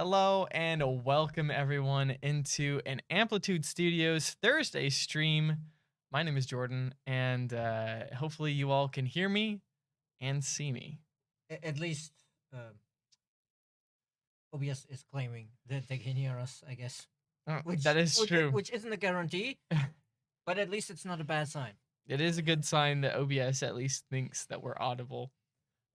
Hello and welcome everyone into an Amplitude Studios Thursday stream. My name is Jordan, and hopefully you all can hear me and see me. At least uh, OBS is claiming that they can hear us, I guess. Oh, Which that is which true. which isn't a guarantee, but at least it's not a bad sign. It is a good sign that OBS at least thinks that we're audible.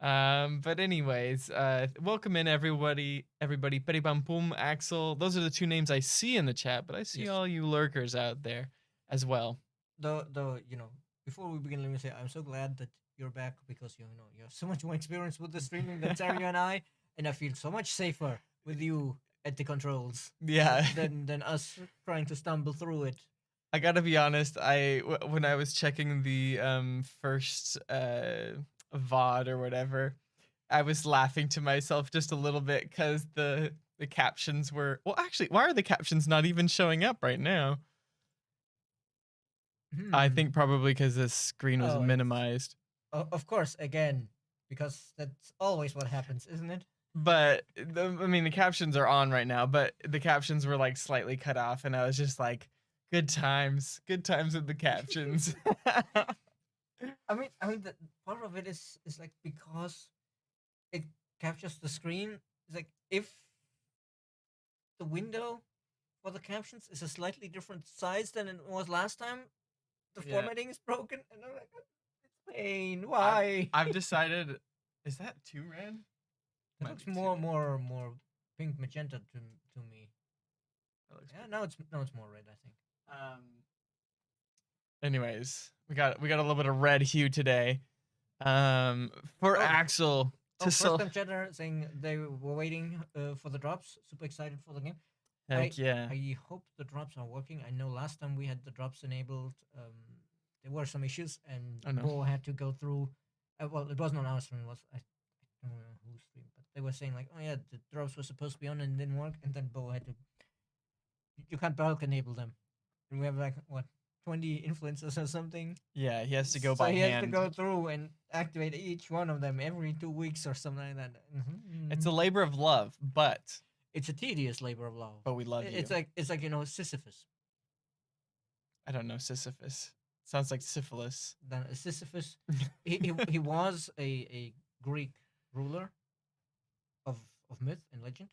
But anyways, welcome in everybody. Petty Bum Pum, Axel. Those are the two names I see in the chat, but I see Yes. all you lurkers out there as well. Though before we begin, let me say I'm so glad that you're back because you have so much more experience with the streaming than Sario and I feel so much safer with you at the controls Yeah. than us trying to stumble through it. I gotta be honest. When I was checking the first VOD or whatever, I was laughing to myself just a little bit because the captions were actually, why are the captions not even showing up right now? I think probably because the screen was Oh, minimized. of course, again, because that's always what happens, isn't it? But I mean, the captions are on right now, but the captions were like slightly cut off, and I was just like, good times with the captions. I mean, the part of it is like because it captures the screen. It's like if the window for the captions is a slightly different size than it was last time, the Yeah. formatting is broken, and I'm like, it's pain. I've, Why? I've decided. Is that too red? It Might looks be too more pink magenta to me. That looks Yeah, pretty. now it's more red, I think. Anyways, we got a little bit of red hue today. For Oh, Axel to first so time chatter saying they were waiting for the drops. Super excited for the game. I heck yeah. I hope the drops are working. I know last time we had the drops enabled, there were some issues, and Oh no. Bo had to go through. Well, it wasn't on our stream. It was I don't know whose stream, but they were saying like, oh yeah, the drops were supposed to be on and didn't work, and then Bo had to. You can't bulk enable them, and we have like what 20 influencers or something. Yeah, he has to go So by he has to hand. go through and activate each one of them every 2 weeks or something like that. It's a labor of love, but It's a tedious labor of love. we love you. It's like Sisyphus. I don't know Sisyphus. Sounds like syphilis. Then Sisyphus, he was a Greek ruler of of myth and legend,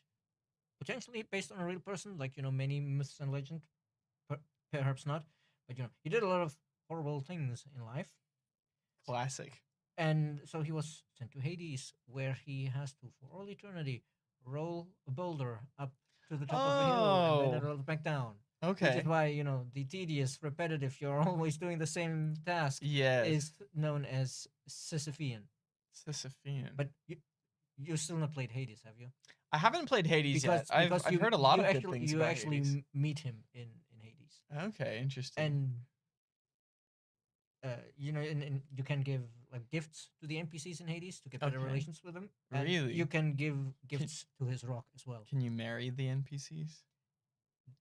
potentially based on a real person, like many myths and legend, per, perhaps not, but he did a lot of horrible things in life, Classic. and so he was sent to Hades, where he has to, for all eternity, roll a boulder up to the top of a hill and then it Oh, rolls back down. Which is okay. why the tedious, repetitive, you're always doing the same task is Yes. known as Sisyphean. Sisyphean. But you still not played Hades, have you? I haven't played Hades yet. I've Because heard a lot you of good actually things you about actually Hades. meet him in Hades, Okay, interesting. and and you can give like gifts to the NPCs in Hades to get better Okay. relations with them, and you Really? can give gifts to his rock as well. Can you marry the NPCs?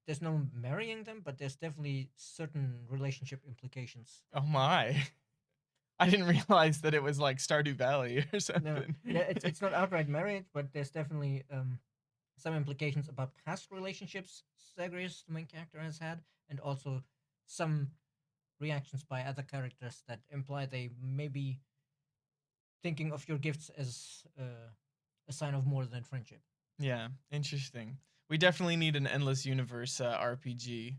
There's no marrying them, but there's definitely certain relationship implications. Oh my. I didn't realize that it was like Stardew Valley or No, something. yeah, it's not outright marriage, but there's definitely some implications about past relationships Zagreus, the main character, has had, and also some reactions by other characters that imply they may be thinking of your gifts as a sign of more than friendship. Yeah, interesting. We definitely need an endless universe RPG.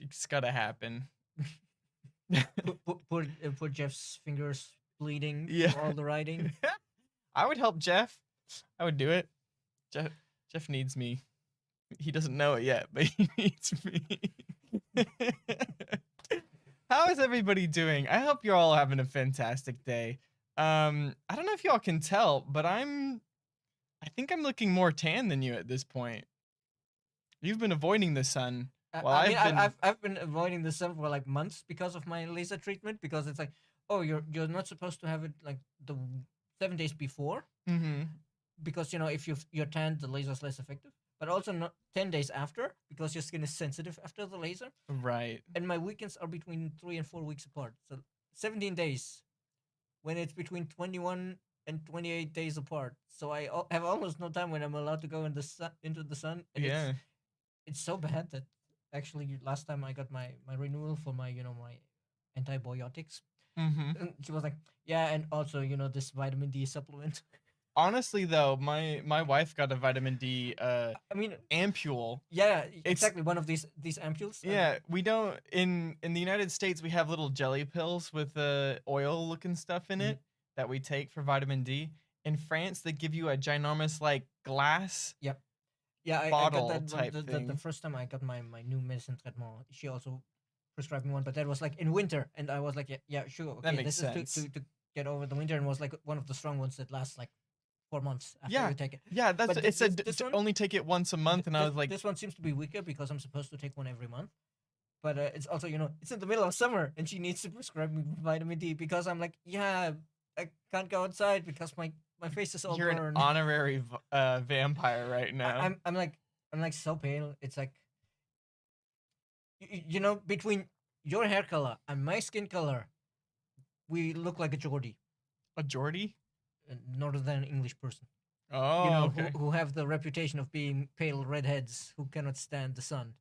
It's gotta happen. Put Jeff's fingers bleeding Yeah. from all the writing. I would help Jeff. I would do it. Jeff needs me. He doesn't know it yet, but he needs me. How is everybody doing? I hope you're all having a fantastic day. I don't know if y'all can tell, but I think I'm looking more tan than you at this point. You've been avoiding the sun while I mean, I've been. I've been avoiding the sun for like months because of my laser treatment. Because it's like, oh, you're not supposed to have it like the 7 days before, Mm-hmm. because if you're tanned, the laser's less effective. But also not 10 days after, because your skin is sensitive after the laser. Right. And my weekends are between 3 and 4 weeks apart, so 17 days when it's between 21 and 28 days apart. So I have almost no time when I'm allowed to go in the into the sun, and Yeah. it's so bad that actually last time I got my renewal for my my antibiotics, Mm-hmm. and she was like, yeah, and also this vitamin D supplement. Honestly, though, my wife got a vitamin D I mean, ampule. yeah, It's exactly one of these ampules. yeah. We don't in the United States we have little jelly pills with oil looking stuff in Mhm. it that we take for vitamin D. In France, they give you a ginormous like glass Yep. Yeah, I got bottle that one type the thing. first time I got my new medicine traitement. She also prescribed me one, but that was like in winter, and I was like, yeah, yeah, sure, That okay, makes this is sense. to get over the winter, and was like one of the strong ones that lasts like 4 months after Yeah, you take it. yeah. That's But it said this one, only take it once a month, and I was like, this one seems to be weaker because I'm supposed to take one every month. But it's also it's in the middle of summer, and she needs to prescribe me vitamin D because I'm like, yeah, I can't go outside because my face is all you're an burned. honorary vampire right I, now. I'm I'm like I'm like so pale. It's like between your hair color and my skin color, we look like a Geordie, A Geordie? a northern English person. Oh, Who okay. have the reputation of being pale redheads who cannot stand the sun.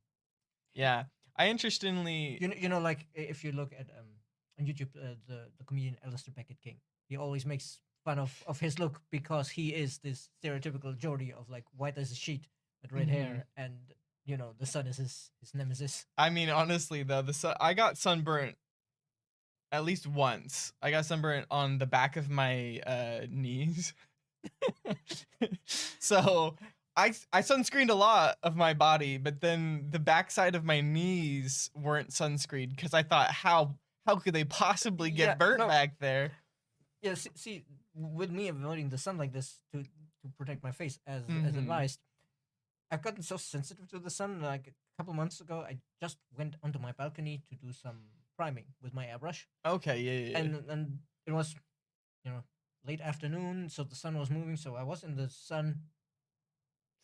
Yeah. I interestingly, Like if you look at on YouTube, the comedian Alistair Beckett King, he always makes fun of his look because he is this stereotypical Geordie of like white as a sheet with red mhm. hair, and the sun is his nemesis. I mean, honestly though, I got sunburnt at least once. I got sunburnt on the back of my knees. So I sunscreened a lot of my body, but then the backside of my knees weren't sunscreened because I thought how could they possibly Yeah, get burnt no, back there? yeah. See, with me avoiding the sun like this to protect my face as Mm-hmm. advised, I've gotten so sensitive to the sun. Like a couple months ago, I just went onto my balcony to do some priming with my airbrush, Okay, yeah, yeah, yeah. and it was you know late afternoon, so the sun was moving. So I was in the sun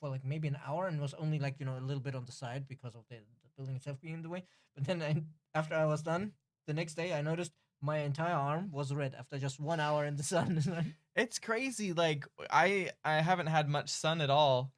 for like maybe an hour, and was only like a little bit on the side because of the building itself being in the way. But then after I was done, the next day I noticed my entire arm was red after just 1 hour in the sun. It's crazy. Like I haven't had much sun at all.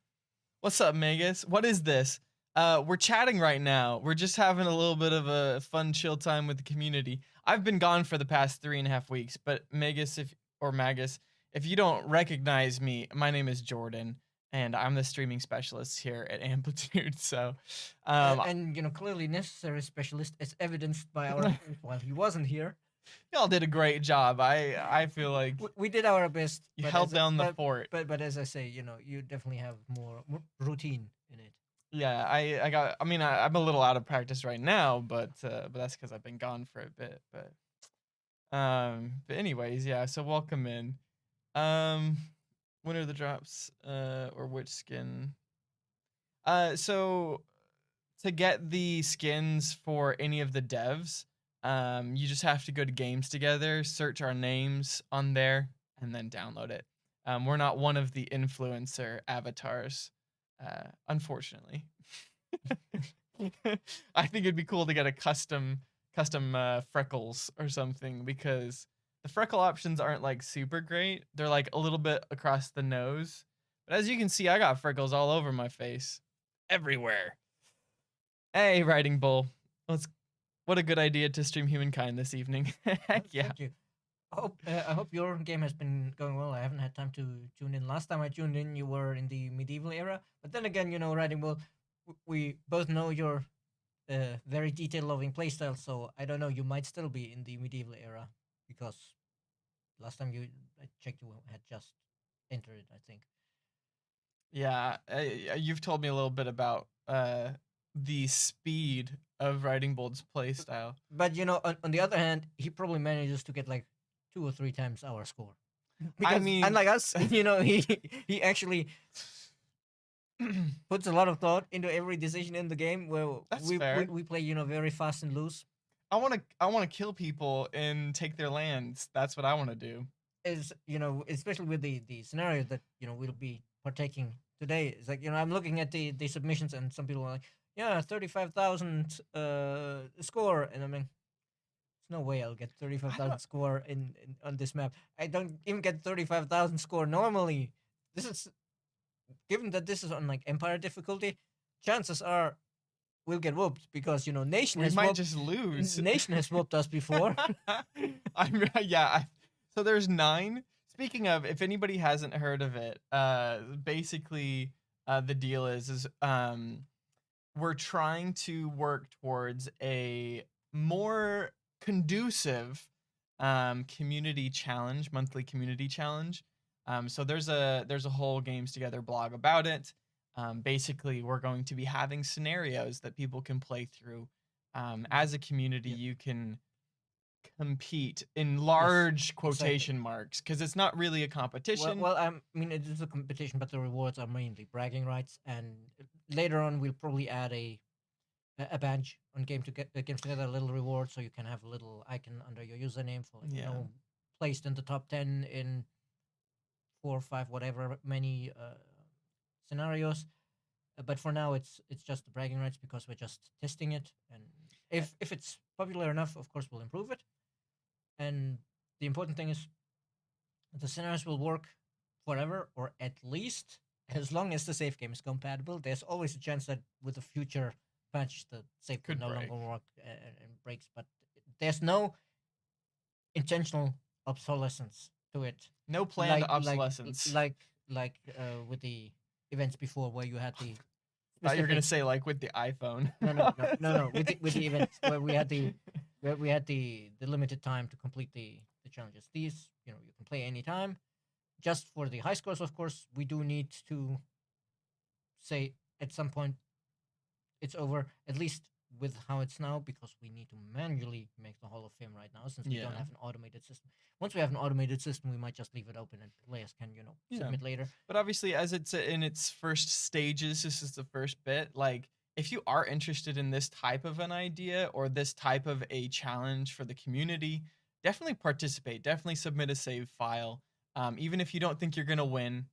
What's up, Megas? What is this? We're chatting right now. We're just having a little bit of a fun, chill time with the community. I've been gone for the past 3.5 weeks, but Megas, if or Magus, if you don't recognize me, my name is Jordan, and I'm the streaming specialist here at Amplitude. So, um, And clearly necessary specialist, as evidenced by our while he wasn't here. y'all did a great job. I feel like We did our best, you but held down the fort. but as I say, you definitely have more routine in it. Yeah, I got. I mean, I'm a little out of practice right now, but that's because I've been gone for a bit. But anyways, yeah. So welcome in. Um, when are the drops? Or which skin? So to get the skins for any of the devs, you just have to go to Games Together, search our names on there, and then download it. We're not one of the influencer avatars, unfortunately. I think it'd be cool to get a custom freckles or something because the freckle options aren't like super great. They're like a little bit across the nose. But as you can see, I got freckles all over my face. Everywhere. Hey, Riding Bull. Let's what a good idea to stream Humankind this evening. Heck yeah. Thank you. I hope your game has been going well. I haven't had time to tune in. Last time I tuned in, you were in the medieval era. But then again, Riding Bull, we both know your very detail-loving playstyle. So I don't know. You might still be in the medieval era because last time I checked, you had just entered it, I think. Yeah, you've told me a little bit about the speed of Riding Bold's playstyle. But on the other hand, he probably manages to get like 2 or 3 times our score. I Because mean, unlike us, he actually puts a lot of thought into every decision in the game. Where that's we fair. we play very fast and loose. I want to kill people and take their lands. That's what I want to do. Is especially with the scenario that we'll be partaking today. It's like I'm looking at the submissions, and some people are like, yeah, 35,000 score, and I mean, no way I'll get I 35,000 don't. score in on this map. I don't even get 35,000 score normally. This is given that this is on like Empire difficulty, chances are we'll get whooped because We might just lose. Nation has whooped us before. Yeah. So there's 9. Speaking of, if anybody hasn't heard of it, basically, the deal is we're trying to work towards a more conducive community challenge, monthly community challenge. So there's a whole Games Together blog about it. Basically, we're going to be having scenarios that people can play through. As a community, Yep. you can compete in Yes, large exactly. quotation marks because it's not really a competition. I mean, it is a competition, but the rewards are mainly bragging rights, and later on we'll probably add a badge on Games Together, a little reward, so you can have a little icon under your username for like Yeah. placed in the top 10 in 4 or 5 whatever many scenarios. But for now, it's just the bragging rights because we're just testing it, and if it's popular enough, of course we'll improve it. And the important thing is the scenarios will work forever, or at least as long as the save game is compatible. There's always a chance that with a future patch, the save could Could no break. longer work and breaks. But there's no intentional obsolescence to it, No planned like obsolescence. with the events before where you had the Thought you were gonna specific. say like with the iPhone. No. With the events where we had the limited time to complete the challenges. These, you can play anytime. Just for the high scores, of course, we do need to say at some point it's over. At least with how it's now, because we need to manually make the Hall of Fame right now, since we don't Yeah. have an automated system. Once we have an automated system, we might just leave it open and players can, Yeah. submit later. But obviously, as it's in its first stages, this is the first bit. Like, if you are interested in this type of an idea or this type of a challenge for the community, definitely participate. Definitely submit a save file. Even if you don't think you're gonna win,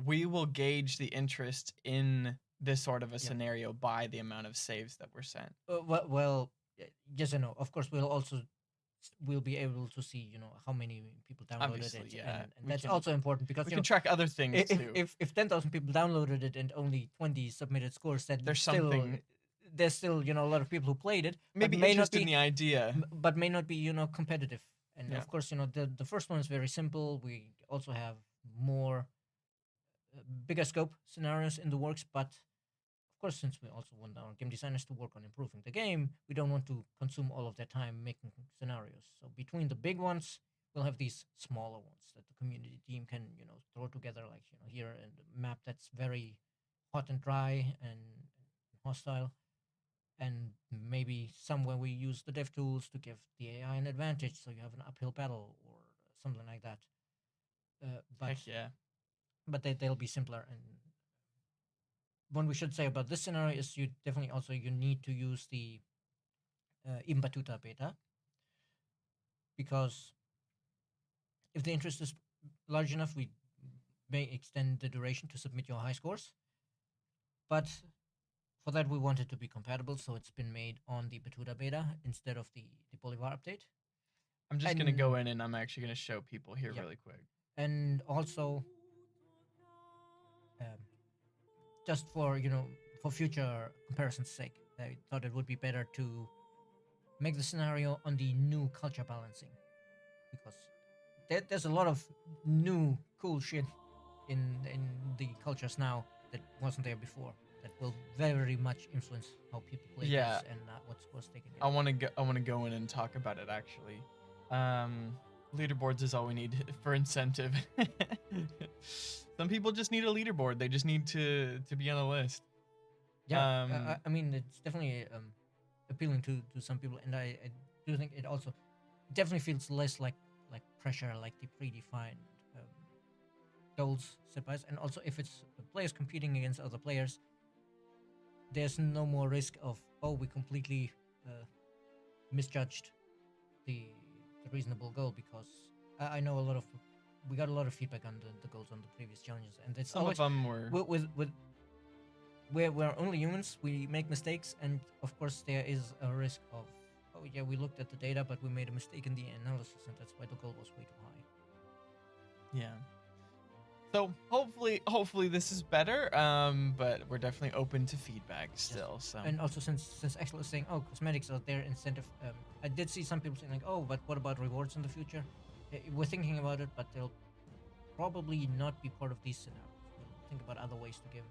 we will gauge the interest in this sort of a Yeah. scenario by the amount of saves that were sent. Yes and no. Of course, we'll be able to see, how many people downloaded Obviously, it, yeah. and that's also important because We can track other things if too. if 10,000 people downloaded it and only 20 submitted scores, then There's something there's still a lot of people who played it, but maybe may not interested in be the idea. but may not be competitive. And Yeah. of course, the first one is very simple. We also have more bigger scope scenarios in the works, but of course, since we also want our game designers to work on improving the game, we don't want to consume all of their time making scenarios. So between the big ones, we'll have these smaller ones that the community team can, throw together, like, here in the map that's very hot and dry and hostile, and maybe somewhere we use the dev tools to give the AI an advantage, so you have an uphill battle or something like that. But Heck yeah. they'll be simpler. And what we should say about this scenario is you definitely also you need to use the Imbatuta beta, because if the interest is large enough, we may extend the duration to submit your high scores. But for that, we want it to be compatible, so it's been made on the Batuta beta instead of the Bolivar update. I'm just gonna go in and I'm actually gonna show people here Yeah. really quick. And also, um, just for for future comparison's sake, I thought it would be better to make the scenario on the new culture balancing, because there's a lot of new cool shit in the cultures now that wasn't there before, that will very much influence how people play Yeah. this and what scores they can get. I wanna go in and talk about it actually. Leaderboards is all we need for incentive. Some people just need a leaderboard. They just need to be on a list. Yeah, I mean, it's definitely appealing to some people, and I do think it also definitely feels less like pressure, like the predefined goals set by us. And also, if it's players competing against other players, there's no more risk of, oh, we completely misjudged the reasonable goal, because I know we got a lot of feedback on the goals on the previous challenges, and it's Some always of them were. with we're only humans, we make mistakes, and of course there is a risk of, oh yeah, we looked at the data, but we made a mistake in the analysis, and that's why the goal was way too high. Yeah. So hopefully this is better. But we're definitely open to feedback still. So And also, since Axel is saying, oh, cosmetics are their incentive, I did see some people saying like, oh, but what about rewards in the future? We're thinking about it, but they'll probably not be part of these scenarios. We'll think about other ways to give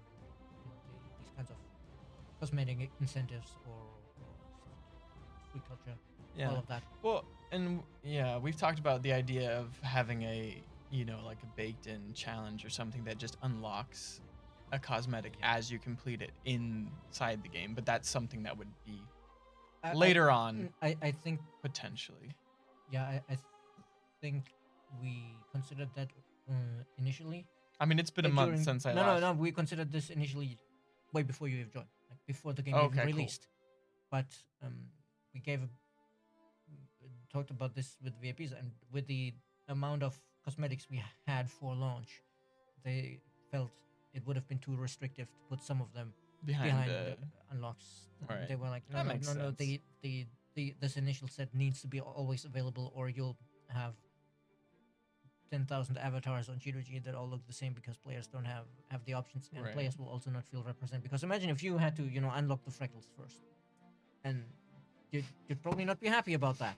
these kinds of cosmetic incentives or free culture, yeah. all of that. Well, and yeah, we've talked about the idea of having a like a baked-in challenge or something that just unlocks a cosmetic as you complete it inside the game. But that's something that would be later on. I think potentially. Yeah, I think we considered that initially. I mean, it's been a month since I last. No. We considered this initially, way before you have joined, like before the game even released. Cool. But we talked about this with VIPs, and with the amount of cosmetics we had for launch, they felt it would have been too restrictive to put some of them behind unlocks. Right. They were like, no. This initial set needs to be always available, or you'll have 10,000 avatars on G2G that all look the same because players don't have the options, and players will also not feel represented. Because imagine if you had to, unlock the freckles first, and you'd probably not be happy about that.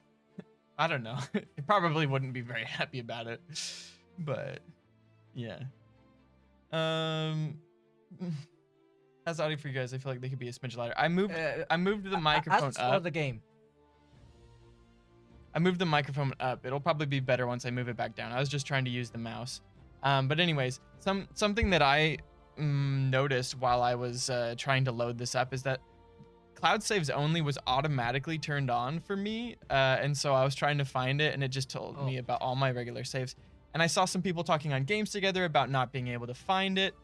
I don't know. You probably wouldn't be very happy about it, but yeah. How's audio for you guys? I feel like they could be a smidge louder. I moved the microphone up. For the game. I moved the microphone up. It'll probably be better once I move it back down. I was just trying to use the mouse. But anyways, something that I noticed while I was trying to load this up is that Cloud Saves Only was automatically turned on for me. And so I was trying to find it, and it just told me about all my regular saves. And I saw some people talking on Games Together about not being able to find it.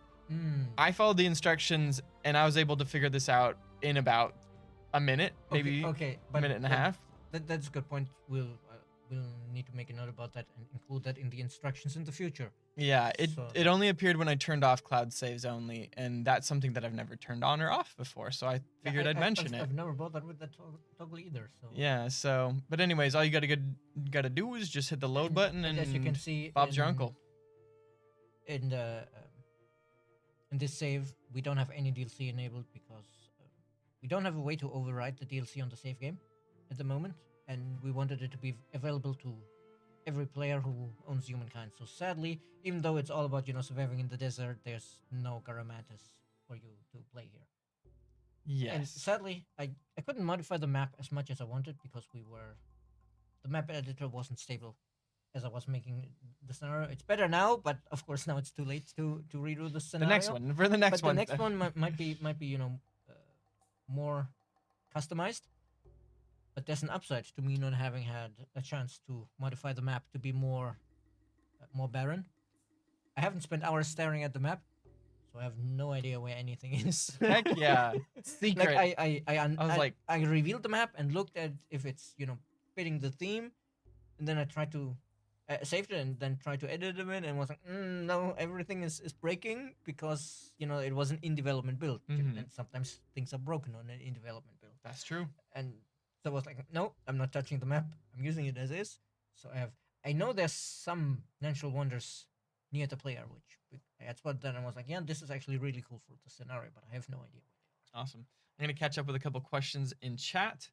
I followed the instructions, and I was able to figure this out in about a minute, maybe a minute and a half. That's a good point. We'll need to make a note about that and include that in the instructions in the future. Yeah, it only appeared when I turned off Cloud Saves Only, and that's something that I've never turned on or off before, so I figured I'd mention it. I've never bothered with that toggle either. So yeah, but anyways, all you gotta do is just hit the load button, and as you can see, Bob's your uncle. In this save, we don't have any DLC enabled because we don't have a way to override the DLC on the save game at the moment, and we wanted it to be available to every player who owns Humankind. So sadly, even though it's all about surviving in the desert, there's no Garamantis for you to play here. Yes. And sadly, I couldn't modify the map as much as I wanted because the map editor wasn't stable as I was making the scenario. It's better now, but of course now it's too late to redo the scenario. The next one might be more customized. But there's an upside to me not having had a chance to modify the map to be more barren. I haven't spent hours staring at the map, so I have no idea where anything is. Heck yeah, secret. Like I revealed the map and looked at if it's fitting the theme, and then I tried to saved it and then tried to edit them in and was like, no, everything is breaking because it wasn't in development build, and sometimes things are broken on an in development build. That's true. And so I was like, no, I'm not touching the map. I'm using it as is. So I know there's some natural wonders near the player, which I spotted that and was like, yeah, this is actually really cool for the scenario, but I have no idea. Awesome. I'm gonna catch up with a couple questions in chat.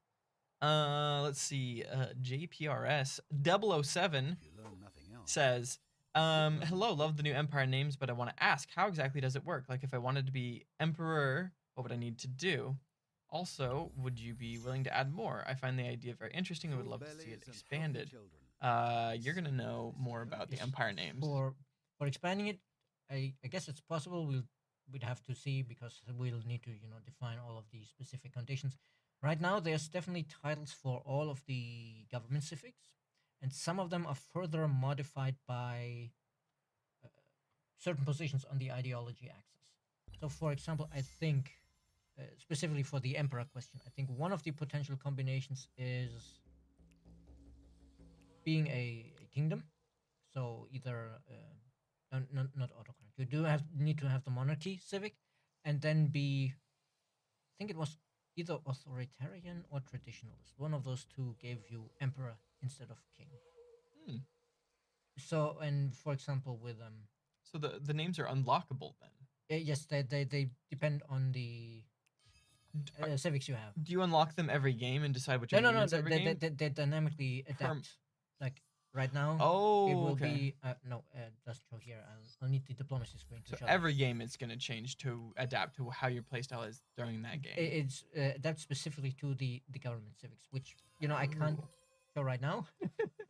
Let's see. JPRS 007 says, hello, love the new Empire names, but I want to ask, how exactly does it work? Like, if I wanted to be Emperor, what would I need to do? Also, would you be willing to add more? I find the idea very interesting and would love to see it expanded. You're going to know more about the Empire names. For expanding it, I guess it's possible. We'd have to see because we'll need to define all of the specific conditions. Right now, there's definitely titles for all of the government civics, and some of them are further modified by certain positions on the ideology axis. So, for example, I think specifically for the Emperor question, I think one of the potential combinations is being a kingdom. So either not autocrat. You need to have the monarchy civic, and then be, I think it was either authoritarian or traditionalist. One of those two gave you emperor instead of king. Hmm. So, and for example, with So the names are unlockable then. yes, they depend on the D- are- civics you have. Do you unlock them every game and decide which No, no, no. agreements every game? They dynamically Perm- adapt. Like right now, it Oh, will okay. be no. Doesn't show here. I'll need the diplomacy screen to So show. every game it's gonna change to adapt to how your playstyle is during that game. It's adapted specifically to the government civics, which I can't Oh. show right now.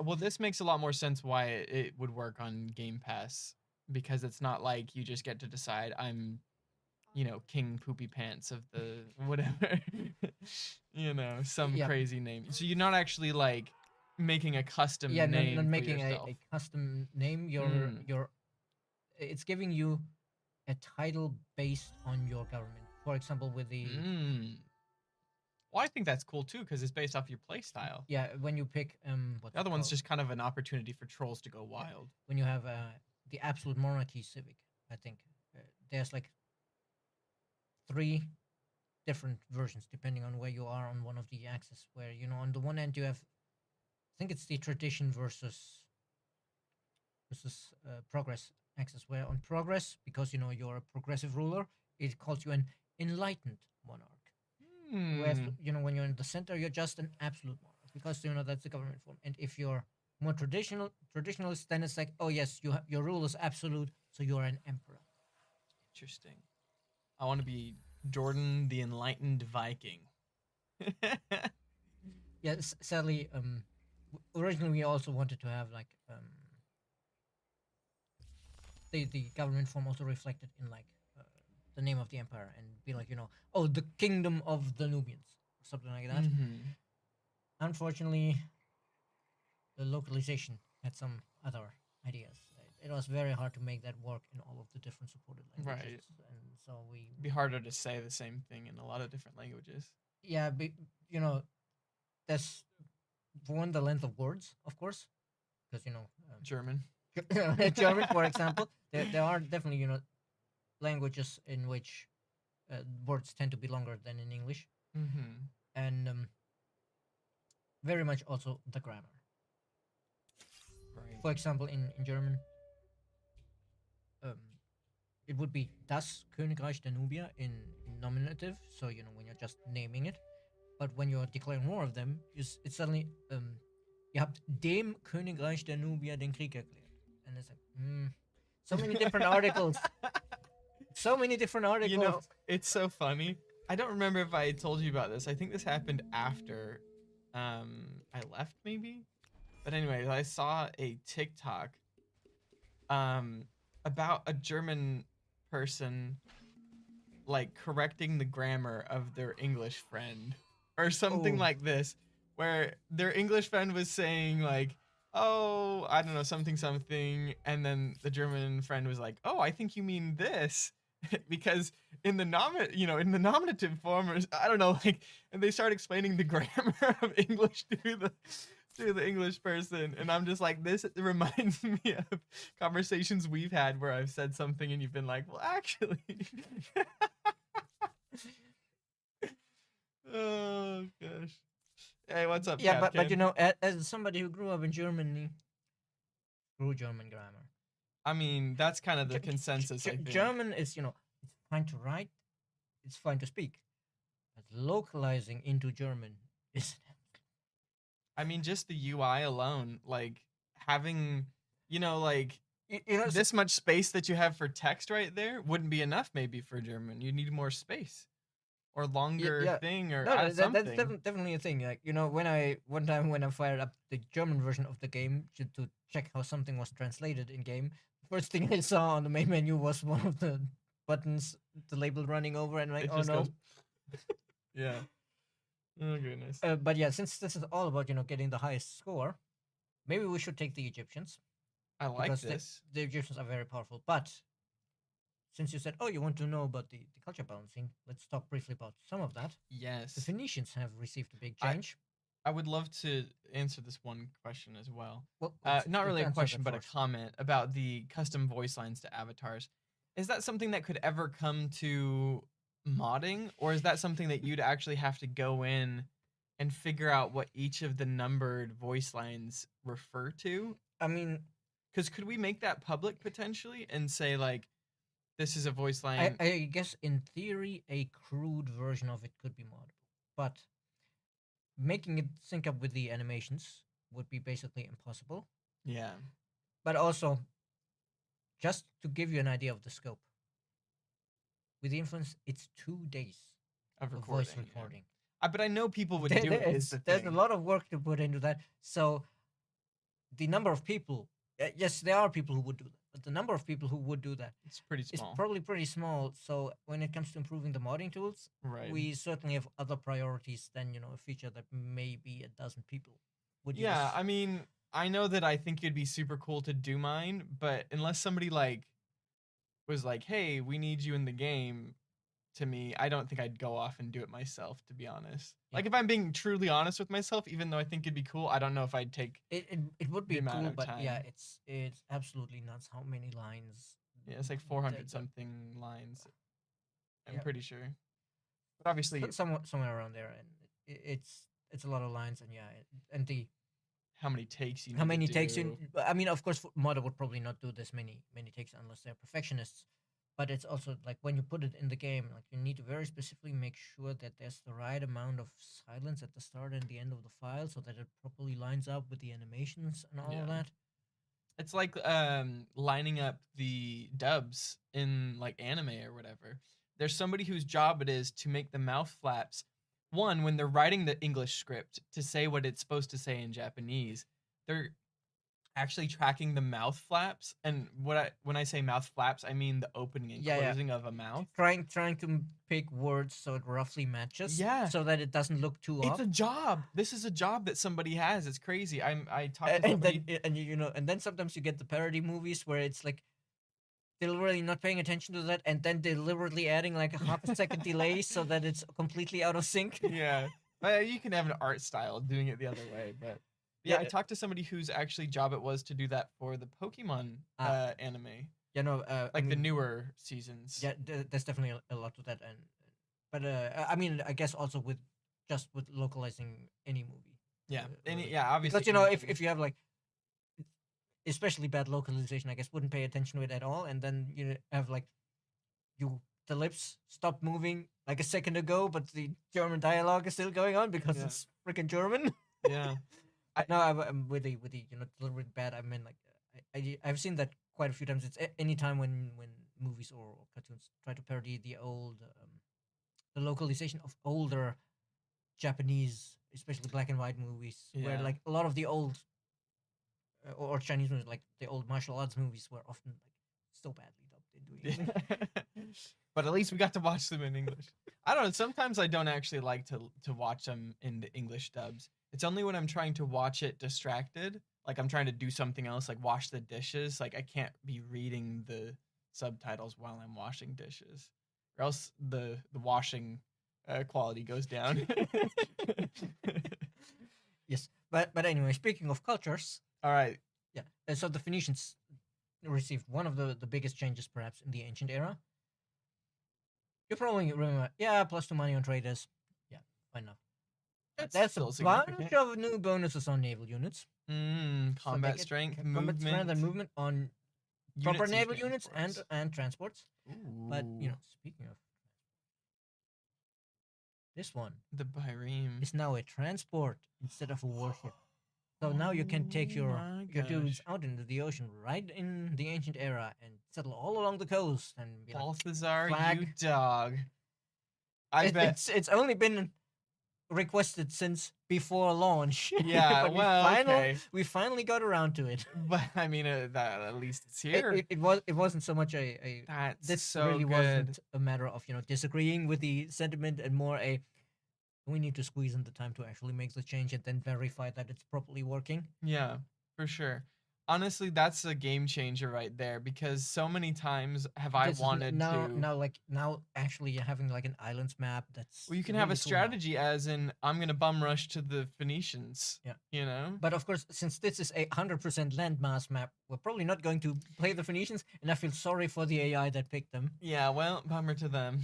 Well, this makes a lot more sense why it would work on Game Pass because it's not like you just get to decide I'm, King Poopy Pants of the whatever, some Yeah, crazy name. So you're not actually like making a custom yeah. Not name for making yourself. a custom name. Mm, It's giving you a title based on your government. For example, with the mm. Well, I think that's cool too because it's based off your play style. yeah, when you pick what's The it other one's called? just kind of an opportunity for trolls to go Yeah, wild. when you have the absolute monarchy civic, I think there's like three different versions depending on where you are on one of the axes. Where on the one end you have, I think it's the tradition versus progress axis. Where on progress, because you're a progressive ruler, it calls you an enlightened monarch. Whereas Hmm. when you're in the center, you're just an absolute monarch because that's the government form. And if you're more traditionalist, then it's like, oh yes, your rule is absolute, so you're an emperor. Interesting. I want to be Jordan the Enlightened Viking. Yes, sadly, originally we also wanted to have like the government form also reflected in like the name of the empire and be like oh, the kingdom of the Nubians, something like that. Mm-hmm. Unfortunately, the localization had some other ideas. It was very hard to make that work in all of the different supported languages, Right. and so It'd be harder to say the same thing in a lot of different languages. yeah, you know, there's for one the length of words, of course, because German. German, for example, there are definitely languages in which words tend to be longer than in English, Mm-hmm. and very much also the grammar. Right. For example, in German, um, it would be das Königreich der Nubia in nominative, so when you're just naming it. But when you're declaring more of them, it's suddenly ihr habt dem Königreich der Nubia den Krieg erklärt, and it's like so many different articles, so many different articles. It's so funny. I don't remember if I told you about this. I think this happened after I left maybe. But anyway, I saw a TikTok um about a German person like correcting the grammar of their English friend or something Oh, like this, where their English friend was saying like, "Oh, I don't know, something something," and then the German friend was like, "Oh, I think you mean this." Because in the nominative form, or I don't know, like, and they start explaining the grammar of English to the English person, and I'm just like, this reminds me of conversations we've had where I've said something and you've been like, well, actually. Oh gosh. Hey, what's up, yeah, but Captain? as somebody who grew up in Germany, grew German grammar. I mean, that's kind of the consensus, I think. German is it's fine to write, it's fine to speak, but localizing into German is I mean, just the UI alone, like having, like so, this much space that you have for text right there wouldn't be enough maybe for German. You need more space or yeah, longer yeah. thing or No, that's something. definitely a thing. Like one time when I fired up the German version of the game to check how something was translated in game, first thing I saw on the main menu was one of the buttons, the label running over, and like, It oh just no. goes, yeah. Oh goodness. But yeah, since this is all about getting the highest score, maybe we should take the Egyptians I like because this. the Egyptians are very powerful. But since you said, oh, you want to know about the culture balancing, let's talk briefly about some of that. The Yes. Phoenicians have received a big I change. I would love to answer this one question as well. Well, Not let's really a answer question, that but a first. comment about the custom voice lines to avatars. Is that something that could ever come to modding, or is that something that you'd actually have to go in and figure out what each of the numbered voice lines refer to? I mean, Because could we make that public potentially and say like this is a voice I, line? I guess in theory a crude version of it could be moddable, but making it sync up with the animations would be basically impossible. Yeah, But also, just to give you an idea of the scope, with the influence, it's 2 days of of recording. voice Yeah. recording. But I know people would do it. Is the There's a thing? lot of work to put into that. So the number of people, yes, there are people who would do that, but the number of people who would do that It's pretty is small, probably pretty small. So when it comes to improving the modding tools, right? we certainly have other priorities than a feature that maybe a dozen people would Yeah, use. I mean, I know that I think it'd be super cool to do mine, but unless somebody like was like, "Hey, we need you in the game," to me, I don't think I'd go off and do it myself, to be honest. Yeah. Like if I'm being truly honest with myself, even though I think it'd be cool, I don't know if I'd take It would the be amount cool, of but yeah, time. it's absolutely nuts how many lines. Yeah, it's like the- 400 the- something lines. I'm yeah, pretty sure. But obviously, somewhere around there, and it's a lot of lines, and yeah, and the how many takes you how need to many takes in. do. I mean, of course, modder would probably not do this many takes unless they're perfectionists. But it's also like when you put it in the game, like you need to very specifically make sure that there's the right amount of silence at the start and the end of the file, so that it properly lines up with the animations and all of Yeah. that. It's like lining up the dubs in like anime or whatever. There's somebody whose job it is to make the mouth flaps. One, when they're writing the English script to say what it's supposed to say in Japanese, they're actually tracking the mouth flaps. And when I say mouth flaps, I mean the opening and Yeah, yeah. closing of a mouth. Trying to pick words so it roughly matches. Yeah. So that it doesn't look too It's off. a job. This is a job that somebody has. It's crazy. I talked to And somebody. then and then sometimes you get the parody movies where it's like deliberately not paying attention to that, and then deliberately adding like a half a second delay so that it's completely out of sync. Yeah. You can have an art style doing it the other way, but yeah, I Yeah. talked to somebody whose actually job it was to do that for the Pokemon anime, I like the mean, newer seasons. yeah, there's definitely a lot to that, and but I mean, I guess also with just with localizing any movie. Yeah, Really. yeah, obviously. Because if you have like especially bad localization, I guess wouldn't pay attention to it at all, and then you have like the lips stopped moving like a second ago, but the German dialogue is still going on because Yeah. it's freaking German. Yeah, No, I'm with the deliberate bad. I mean, like I've seen that quite a few times. It's any time when movies or cartoons try to parody the old the localization of older Japanese, especially black and white movies, where Yeah. like a lot of the old or Chinese movies, like the old martial arts movies, were often like so badly dubbed into English. But at least we got to watch them in English. I don't know. Sometimes I don't actually like to watch them in the English dubs. It's only when I'm trying to watch it distracted, like I'm trying to do something else, like wash the dishes. Like I can't be reading the subtitles while I'm washing dishes, or else the washing quality goes down. Yes, but anyway, speaking of cultures, All right. yeah. So the Phoenicians received one of the biggest changes, perhaps, in the ancient era. You probably remember, yeah, plus 2 money on traders. Yeah, fine enough. That's There's a still bunch significant. of new bonuses on naval units. So they Combat get strength, combat strength and movement on proper units and naval units transports. and transports. But Ooh, speaking of this one, the Byreme. is now a transport instead of a warship. So now you can take Oh your my dudes gosh. out into the ocean right in the ancient era and settle all along the coast and be like, Balthazar, you flag. dog. I bet. it's only been requested since before launch. Yeah, but well, okay. we finally got around to it. But I mean, that at least it's It, here. it wasn't so much a That's this so really good. wasn't a matter of disagreeing with the sentiment and more a we need to squeeze in the time to actually make the change and then verify that it's properly working. Yeah, for sure. Honestly, that's a game changer right there because so many times have I This is wanted now to. now actually having like an islands map that's Well, you can have a really cool now. strategy as in I'm gonna bum rush to the Phoenicians. Yeah. You know. But of course, since this is a 100% landmass map, we're probably not going to play the Phoenicians, and I feel sorry for the AI that picked them. Yeah. Well, bummer to them.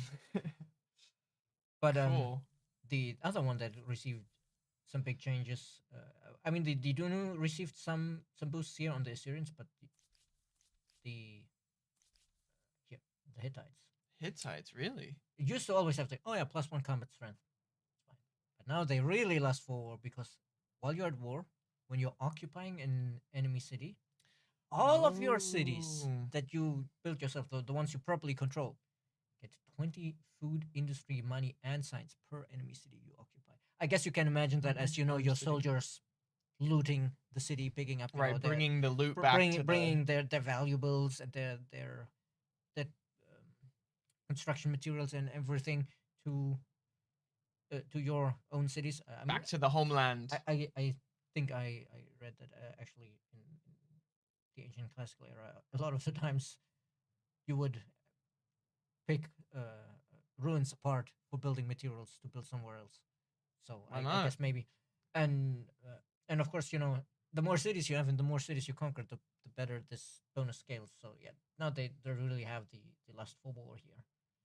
But Cool. the other one that received some big changes. I mean, the Dunu received some boosts here on the Assyrians, but the yeah, the Hittites. Hittites, really? It used to always have the oh yeah +1 combat strength. It's fine. But now they really last for war because while you're at war, when you're occupying an enemy city, all of your cities Oh. that you built yourself, the ones you properly control, get 20 food, industry, money, and science per enemy city you occupy. I guess you can imagine that as you know your soldiers looting the city, picking up Right, their bringing the loot back to bringing their valuables and their construction materials and everything to to your own cities. I mean, back to the homeland. I think I read that actually in the ancient classical era, a lot of the times you would pick ruins apart for building materials to build somewhere else. So Why I not? guess maybe, and uh, and of course the more cities you have and the more cities you conquer, the better this bonus scales. So yeah, now they really have the last full war here.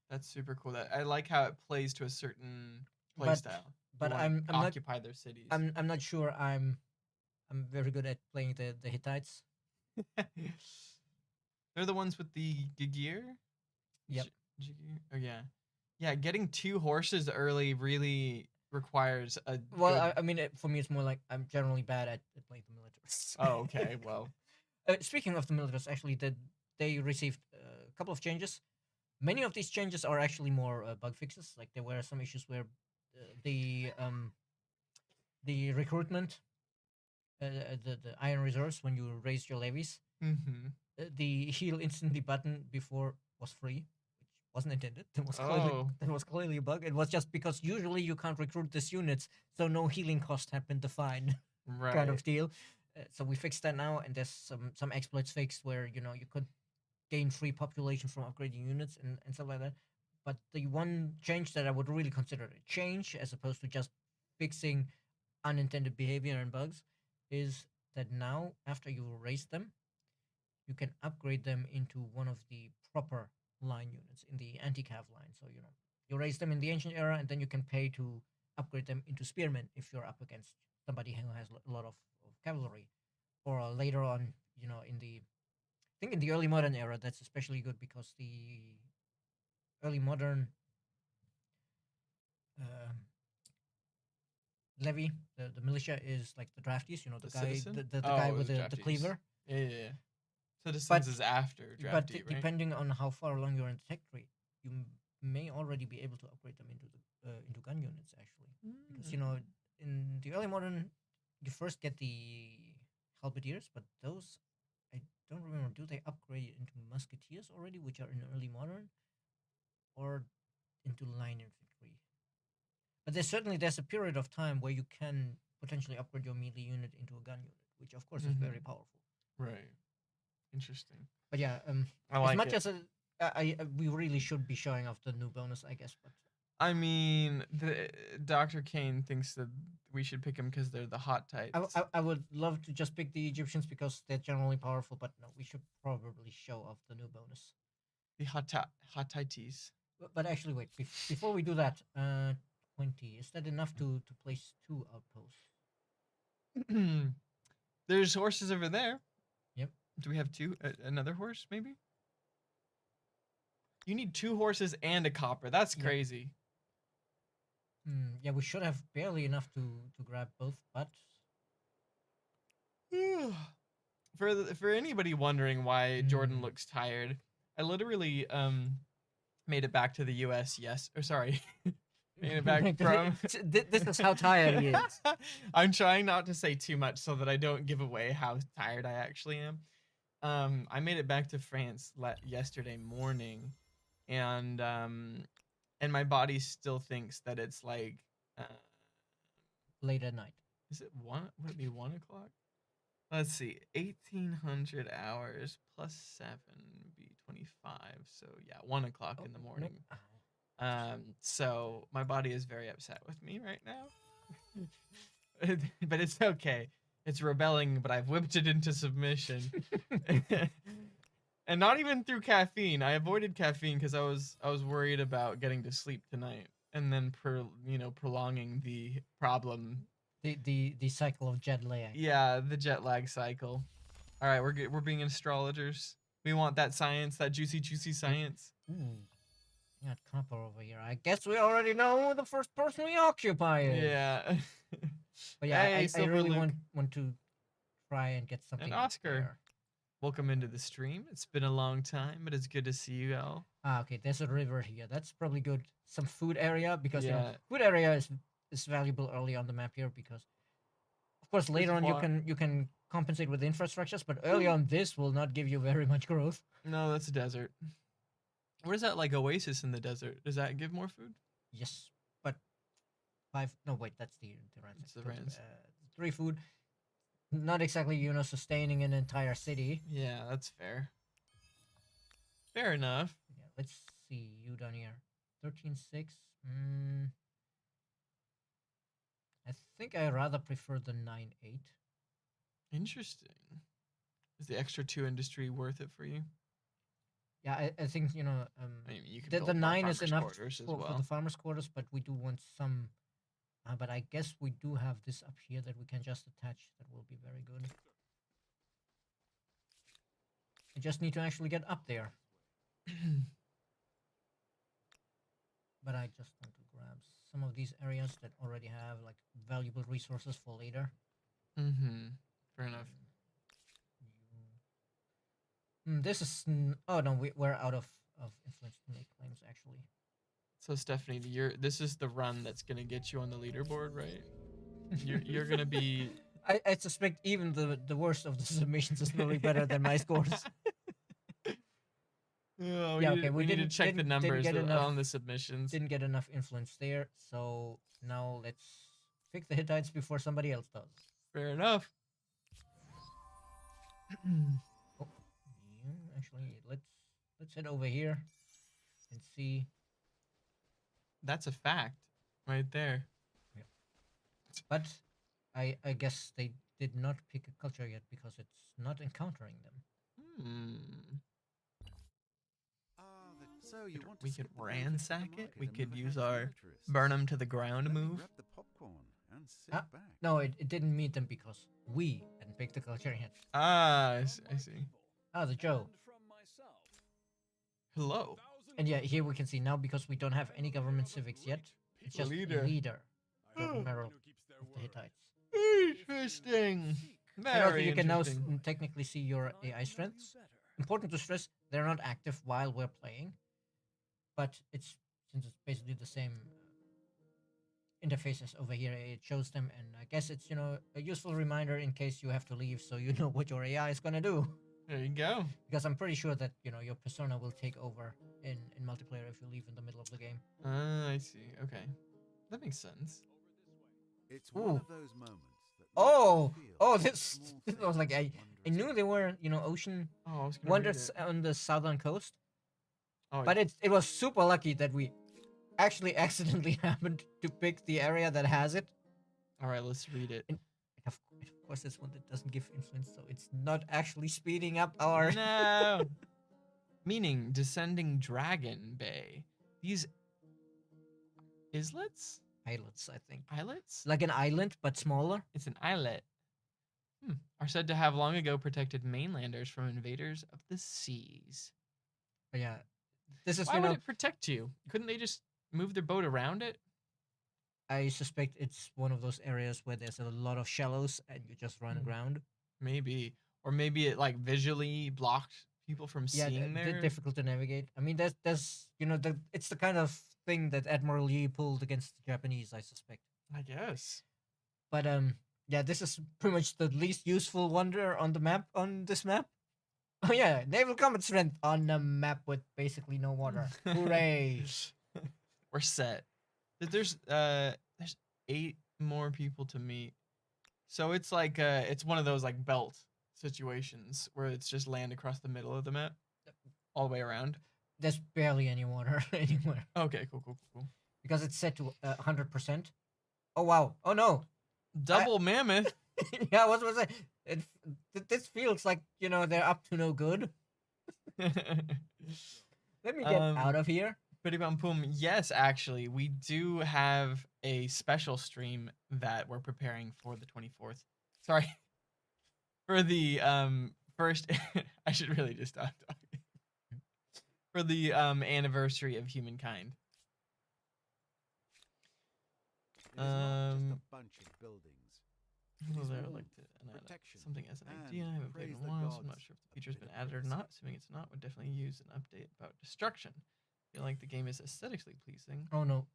That's super cool. That I like how it plays to a certain play But style. You but want to I'm not occupy their cities. I'm not sure I'm very good at playing the Hittites. They're the ones with the Gigir? Yep. Gigir? Oh yeah. Yeah, getting 2 horses early really requires a Well, good. I mean, for me, it's more like I'm generally bad at playing the militarists. Oh, okay. Well, Speaking of the militarists, actually, they received a couple of changes. Many of these changes are actually more bug fixes. Like there were some issues where the recruitment, the iron reserves, when you raised your levies, mm-hmm. the heal instantly button before was free, which wasn't intended. Oh, That was clearly a bug. It was just because usually you can't recruit these units, so no healing cost had been defined, kind right. of deal. So we fixed that now, and there's some exploits fixed where you could gain free population from upgrading units and stuff like that. But the one change that I would really consider a change, as opposed to just fixing unintended behavior and bugs, is that now after you raise them, you can upgrade them into one of the proper line units in the anti-cav line. So you raise them in the ancient era, and then you can pay to upgrade them into spearmen if you're up against somebody who has a lot of cavalry. Or later on, in the I think in the early modern era, that's especially good because the early modern uh, levy, the militia is like the draftees. The citizen? The guy Oh, it with was the draftees. cleaver. Yeah, yeah, yeah. But Citizens is after but draftee, right? depending on how far along you're in the tech tree, you may already be able to upgrade them into gun units actually, because Mm. in the early modern, you first get the halberdiers, but those I don't remember. Do they upgrade into musketeers already, which are in early modern, or into line infantry? But there's a period of time where you can potentially upgrade your melee unit into a gun unit, which of course is very Mm-hmm. powerful. Right. Interesting. But yeah, I as like much it. as we really should be showing off the new bonus, I guess. But I mean, the Dr. Kane thinks that we should pick them because they're the hot types. I would love to just pick the Egyptians because they're generally powerful. But no, we should probably show off the new bonus. The hot tighties. But actually, wait. Before we do that, 20, is that enough to place 2 outposts? There's horses over there. Yep. Do we have two? Another horse, maybe? You need 2 horses and a copper. That's Yep. crazy. Yeah, we should have barely enough to grab both, but For anybody wondering why Jordan Hmm. looks tired, I literally made it back to the U.S. Yes, or sorry, made it back from. This is how tired he is. I'm trying not to say too much so that I don't give away how tired I actually am. I made it back to France yesterday morning, and my body still thinks that it's like, uh, Late at night. is it one? Would it be 1 o'clock? Let's see, 1800 hours plus 7 would be 25. So yeah, 1 o'clock in the Oh, morning. no. So my body is very upset with me right now, but it's okay. It's rebelling, but I've whipped it into submission. And not even through caffeine. I avoided caffeine because I was worried about getting to sleep tonight. and then prolonging the problem. The cycle of jet lag. Yeah, the jet lag cycle. All right, we're being astrologers. We want that science, that juicy science. Ooh, we got copper over here. I guess we already know who the first person we occupy is. Yeah. But yeah, Hey, I Silver really Luke. want to try and get something And up Oscar. there. Welcome into the stream. It's been a long time, but it's good to see you all. Ah, okay. There's a river here. That's probably good. Some food area because you know Yeah. food area is valuable early on the map here because of course later on you can compensate with infrastructures, but early on this will not give you very much growth. No, that's a desert. Where's that like oasis in the desert? Does that give more food? Yes, but five. No, wait, that's the rans. It's the rans. 3 food. Not exactly sustaining an entire city. Yeah, that's fair. Fair enough. Yeah, let's see you down here. 13.6. I think I rather prefer the 9.8. Interesting. Is the extra 2 industry worth it for you? Yeah, I think I mean, you can the build more 9 is farmers' enough quarters as for well. the farmers' quarters, but we do want some. But I guess we do have this up here that we can just attach. That will be very good. I just need to actually get up there. But I just want to grab some of these areas that already have like valuable resources for later. Fair enough. This is oh no, we're out of influence to make claims actually. So Stephanie, this is the run that's gonna get you on the leaderboard, right? You're gonna be. I suspect even the worst of the submissions is probably better than my scores. Oh, Yeah, okay, we need to check the didn't numbers get enough, on the submissions. Didn't get enough influence there, so now let's pick the Hittites before somebody else does. Fair enough. Oh, yeah, actually, let's head over here and see. That's a fact, right there. Yeah. But I guess they did not pick a culture yet because it's not encountering them. So you want We to could skip the ransack it. We and could never use have our motorists. burn them to the ground Let me move. grab the popcorn and sit Ah, back. no, it didn't meet them because we hadn't picked the culture yet. Ah, I see. Ah, the Joe. Hello. And yeah, here we can see now because we don't have any government civics yet. It's just Leader. leader. Oh. Merrill of the Hittites. Interesting. And also Very you can now interesting. technically see your AI strengths. Important to stress, they're not active while we're playing. But since it's basically the same interfaces over here, it shows them, and I guess it's a useful reminder in case you have to leave, so you know what your AI is gonna do. There you go. Because I'm pretty sure that your persona will take over in multiplayer if you leave in the middle of the game. I see. Okay, that makes sense. It's Ooh. one of those moments that Oh, makes you feel oh, like a this small was thing like I wondrous knew there were ocean Oh, I was gonna read wonders it. on the southern coast, Oh, but it was super lucky that we actually accidentally happened to pick the area that has it. all right. Let's read it. And of course, this one that doesn't give influence, so it's not actually speeding up our. No. Meaning descending dragon bay. These islets, Islets, I think. islets. Like an island, but smaller. It's an islet. Are said to have long ago protected mainlanders from invaders of the seas. But yeah, this is Why would it protect you? Couldn't they just move their boat around it? I suspect it's one of those areas where there's a lot of shallows and you just run aground. Maybe, or maybe it like visually blocked people from seeing there. Difficult to navigate. I mean, there's it's the kind of thing that Admiral Yi pulled against the Japanese, I suspect. I guess. But yeah, this is pretty much the least useful wonder on the map on this map. Oh yeah, naval combat strength on a map with basically no water. Hooray! We're set. There's 8 more people to meet. So it's like it's one of those like belt situations where it's just land across the middle of the map, all the way around. There's barely any water anywhere Okay, cool. because it's set to 100%. Oh wow! Oh no! Double mammoth. Yeah, what was I? This feels like they're up to no good. Let me get out of here. Pretty Bum Boom. Yes, actually, we do have a special stream that we're preparing for the 24th. Sorry. For the first I should really just stop talking. For the anniversary of Humankind. It is not just Um, a bunch of buildings. Hello is there, I'd warmth, like to protection, something as an and idea. I haven't played in praise a the while, so I'm gods not sure if the a feature's bit been of added or privacy. not. Assuming it's not, would definitely use an update about destruction. I feel like the game is aesthetically pleasing, Oh no.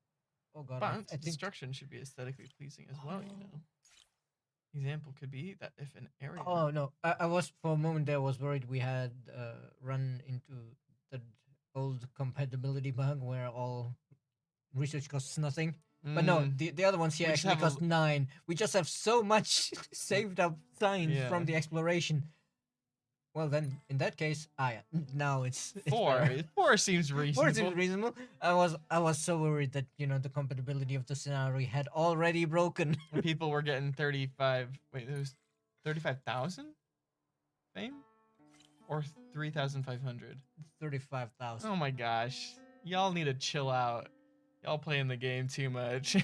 Oh god. but I think. destruction should be aesthetically pleasing as well, you know. Example could be that if an area Oh no. I was for a moment there was worried we had run into the old compatibility bug where all research costs nothing. But no, Mm, the other ones here we just actually have a cost 9. We just have so much saved up science Yeah. from the exploration. Well then, in that case, yeah, now it's four. better. 4 seems 4 reasonable. seems reasonable. I was so worried that the compatibility of the scenario had already broken. People were getting 35. Wait, it was 35,000 fame, or 3,500. 35,000. Oh my gosh, y'all need to chill out. Y'all playing the game too much.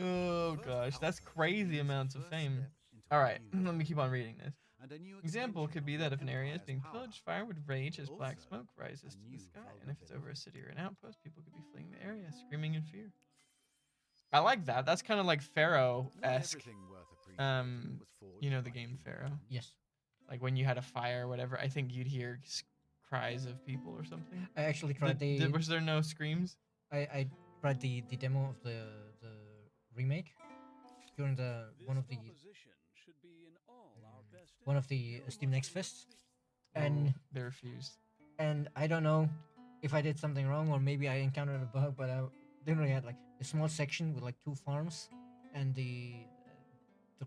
Oh gosh, that's crazy amounts of fame. All right, let me keep on reading this. Example could be that if an area is being pillaged, fire would rage as black smoke rises to the sky, and if it's over a city or an outpost, people could be fleeing the area, screaming in fear. I like that. That's kind of like Pharaoh-esque. You know the game Pharaoh? Yes. Like when you had a fire or whatever, I think you'd hear cries of people or something. I actually tried Was there no screams? I tried the demo of the remake during one of the Steam Next Fests, and they refused. And I don't know if I did something wrong or maybe I encountered a bug, but I literally had like a small section with like 2 farms and the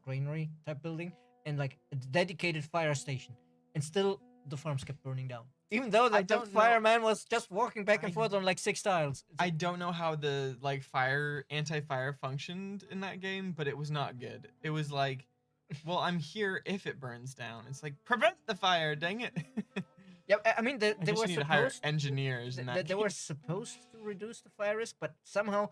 granary type building and like a dedicated fire station, and still the farms kept burning down. Even though the fireman was just walking back and forth on like 6 tiles. I don't know how the like anti-fire functioned in that game, but it was not good. It was like, well, I'm here if it burns down. It's like, prevent the fire, dang it. Yeah, I mean they were need to hire engineers in that they were supposed to reduce the fire risk, but somehow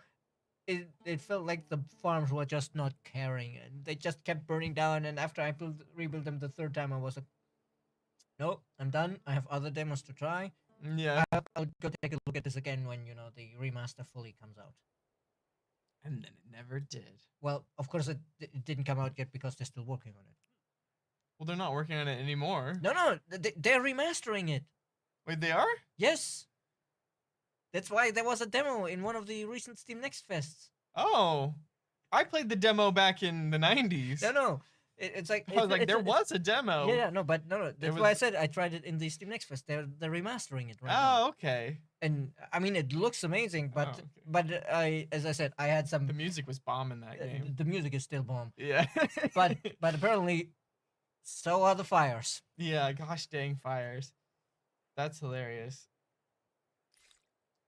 it felt like the farms were just not caring, and they just kept burning down. And after I rebuilt them the 3rd time, I was like, no, I'm done. I have other demos to try. Yeah. I'll go take a look at this again when the remaster fully comes out. And then it never did. Well, of course it didn't come out yet because they're still working on it. Well, they're not working on it anymore. No, they're remastering it. Wait, they are? Yes. That's why there was a demo in one of the recent Steam Next Fests. Oh, I played the demo back in the 90s. No. It's like I was like, there was a demo. Yeah, no, but no. That's why I said I tried it in the Steam Next Fest. They're remastering it right now. Oh, okay. And I mean, it looks amazing, but okay. but as I said, I had some. The music was bomb in that game. The music is still bomb. Yeah. but apparently, so are the fires. Yeah, gosh dang fires. That's hilarious.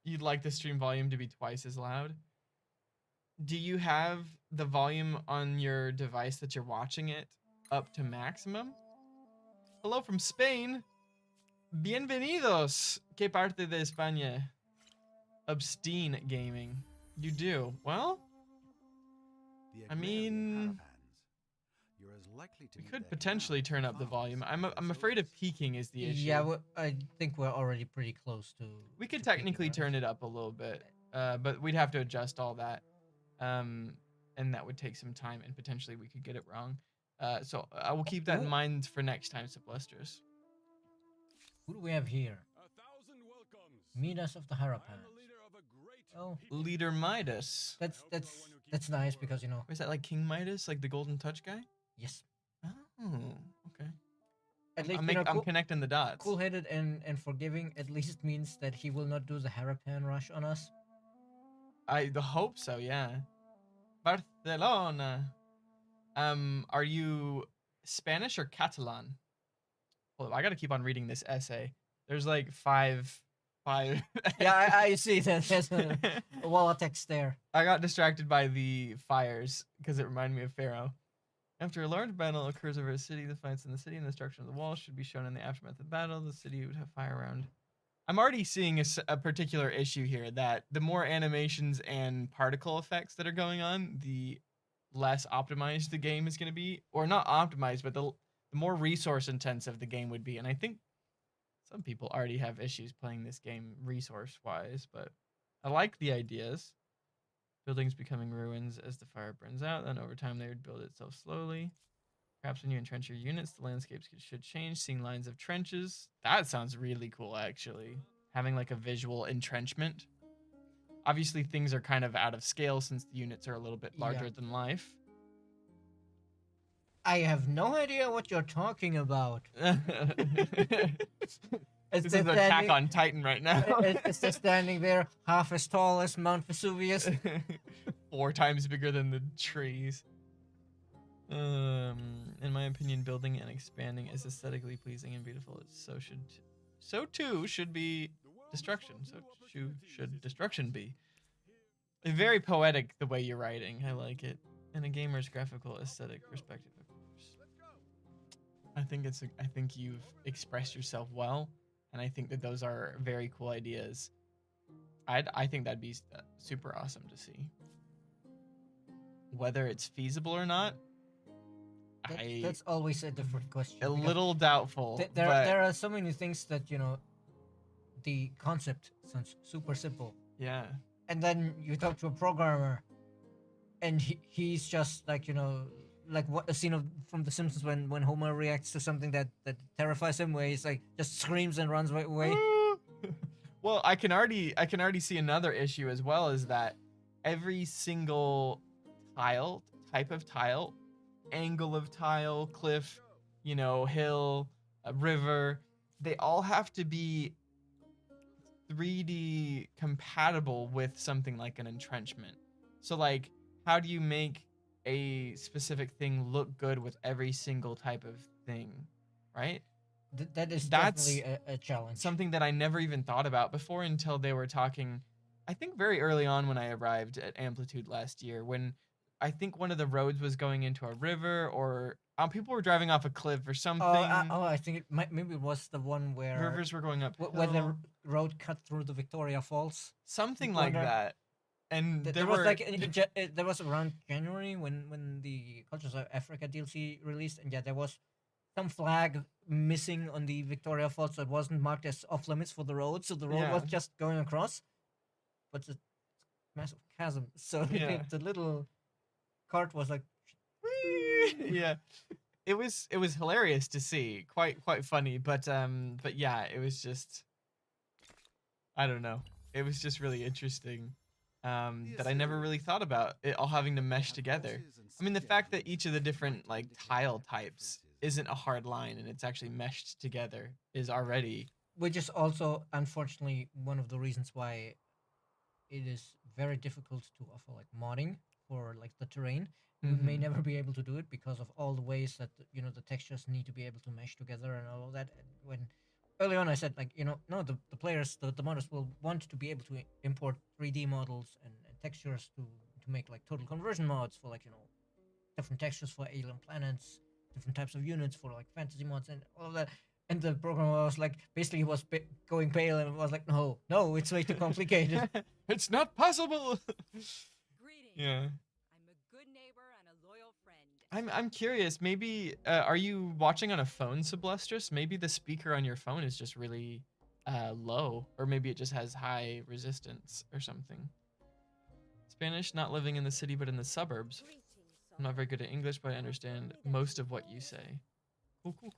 You'd like the stream volume to be twice as loud? Do you have the volume on your device that you're watching it up to maximum? Hello from Spain. Bienvenidos. ¿Qué parte de España? Obscene Gaming. You do. Well, I mean, we could potentially turn up the volume. I'm afraid of peaking is the issue. Yeah, I think we're already pretty close to. We could technically turn it up a little bit, but we'd have to adjust all that, and that would take some time, and potentially we could get it wrong. So I will keep that in mind for next time, Sublusters. Who do we have here? Midas of the Harapan. Oh, Leader Midas. That's nice because Is that like King Midas, like the Golden Touch guy? Yes. Oh, okay. At least I'm connecting the dots. Cool-headed and forgiving at least means that he will not do the Harapan rush on us. I hope so, yeah. Barcelona. Are you Spanish or Catalan? Well, I gotta keep on reading this essay. There's like five. Yeah, I see that. There's a wall of text there. I got distracted by the fires because it reminded me of Pharaoh. After a large battle occurs over a city, the fights in the city and the destruction of the walls should be shown in the aftermath of the battle. The city would have fire around I'm already seeing a particular issue here that the more animations and particle effects that are going on, the less optimized the game is going to be, or not optimized, but the more resource intensive the game would be. And I think some people already have issues playing this game resource wise, but I like the ideas. Buildings becoming ruins as the fire burns out, then over time they would build itself slowly. Perhaps when you entrench your units, the landscapes should change, seeing lines of trenches. That sounds really cool, actually. Having like a visual entrenchment. Obviously, things are kind of out of scale since the units are a little bit larger Yeah. than life. I have no idea what you're talking about. This is Attack on Titan right now. It's just standing there, half as tall as Mount Vesuvius. 4 times bigger than the trees. In my opinion, building and expanding is aesthetically pleasing and beautiful. So too should be destruction. So should destruction be. Very poetic the way you're writing. I like it. In a gamer's graphical aesthetic perspective, of course. I think you've expressed yourself well, and I think that those are very cool ideas. I think that'd be super awesome to see. Whether it's feasible or not, That's always a different question. A little doubtful. There are so many things that, the concept sounds super simple. Yeah. And then you talk to a programmer, and he's just like, like what a scene from The Simpsons when Homer reacts to something that terrifies him, where he's like just screams and runs away. Well, I can already see another issue as well, is that every single type of tile, angle of tile, cliff, hill, river, they all have to be 3D compatible with something like an entrenchment. So like, how do you make a specific thing look good with every single type of thing, right? That's definitely a challenge. Something that I never even thought about before until they were talking, I think very early on when I arrived at Amplitude last year, when I think one of the roads was going into a river, or people were driving off a cliff or something. I think maybe it was the one where rivers were going up. Where the road cut through the Victoria Falls. Something like that. And there was around January when the Cultures of Africa DLC released, and there was some flag missing on the Victoria Falls that wasn't marked as off limits for the road, so the road was just going across, but it's a massive chasm. So the little cart was like, yeah, it was hilarious to see, quite funny, but yeah, it was just, I don't know, it was just really interesting. That I never really thought about it all having to mesh together. I mean, the fact that each of the different like tile types isn't a hard line and it's actually meshed together is already, which is also unfortunately one of the reasons why it is very difficult to offer like modding for like the terrain. We may never be able to do it because of all the ways that the textures need to be able to mesh together and all of that. And when early on I said, like, no, the players, the modders will want to be able to import 3D models and textures to make like total conversion mods for like, different textures for alien planets, different types of units for like fantasy mods and all of that. And the programmer was like, basically he was going pale and was like, no, it's way too complicated. It's not possible. Greetings. Yeah. I'm a good neighbor and a loyal friend. I'm curious, maybe, are you watching on a phone, Sublustrous? Maybe the speaker on your phone is just really low, or maybe it just has high resistance or something. Spanish, not living in the city but in the suburbs. I'm not very good at English, but I understand most of what you say. Cool.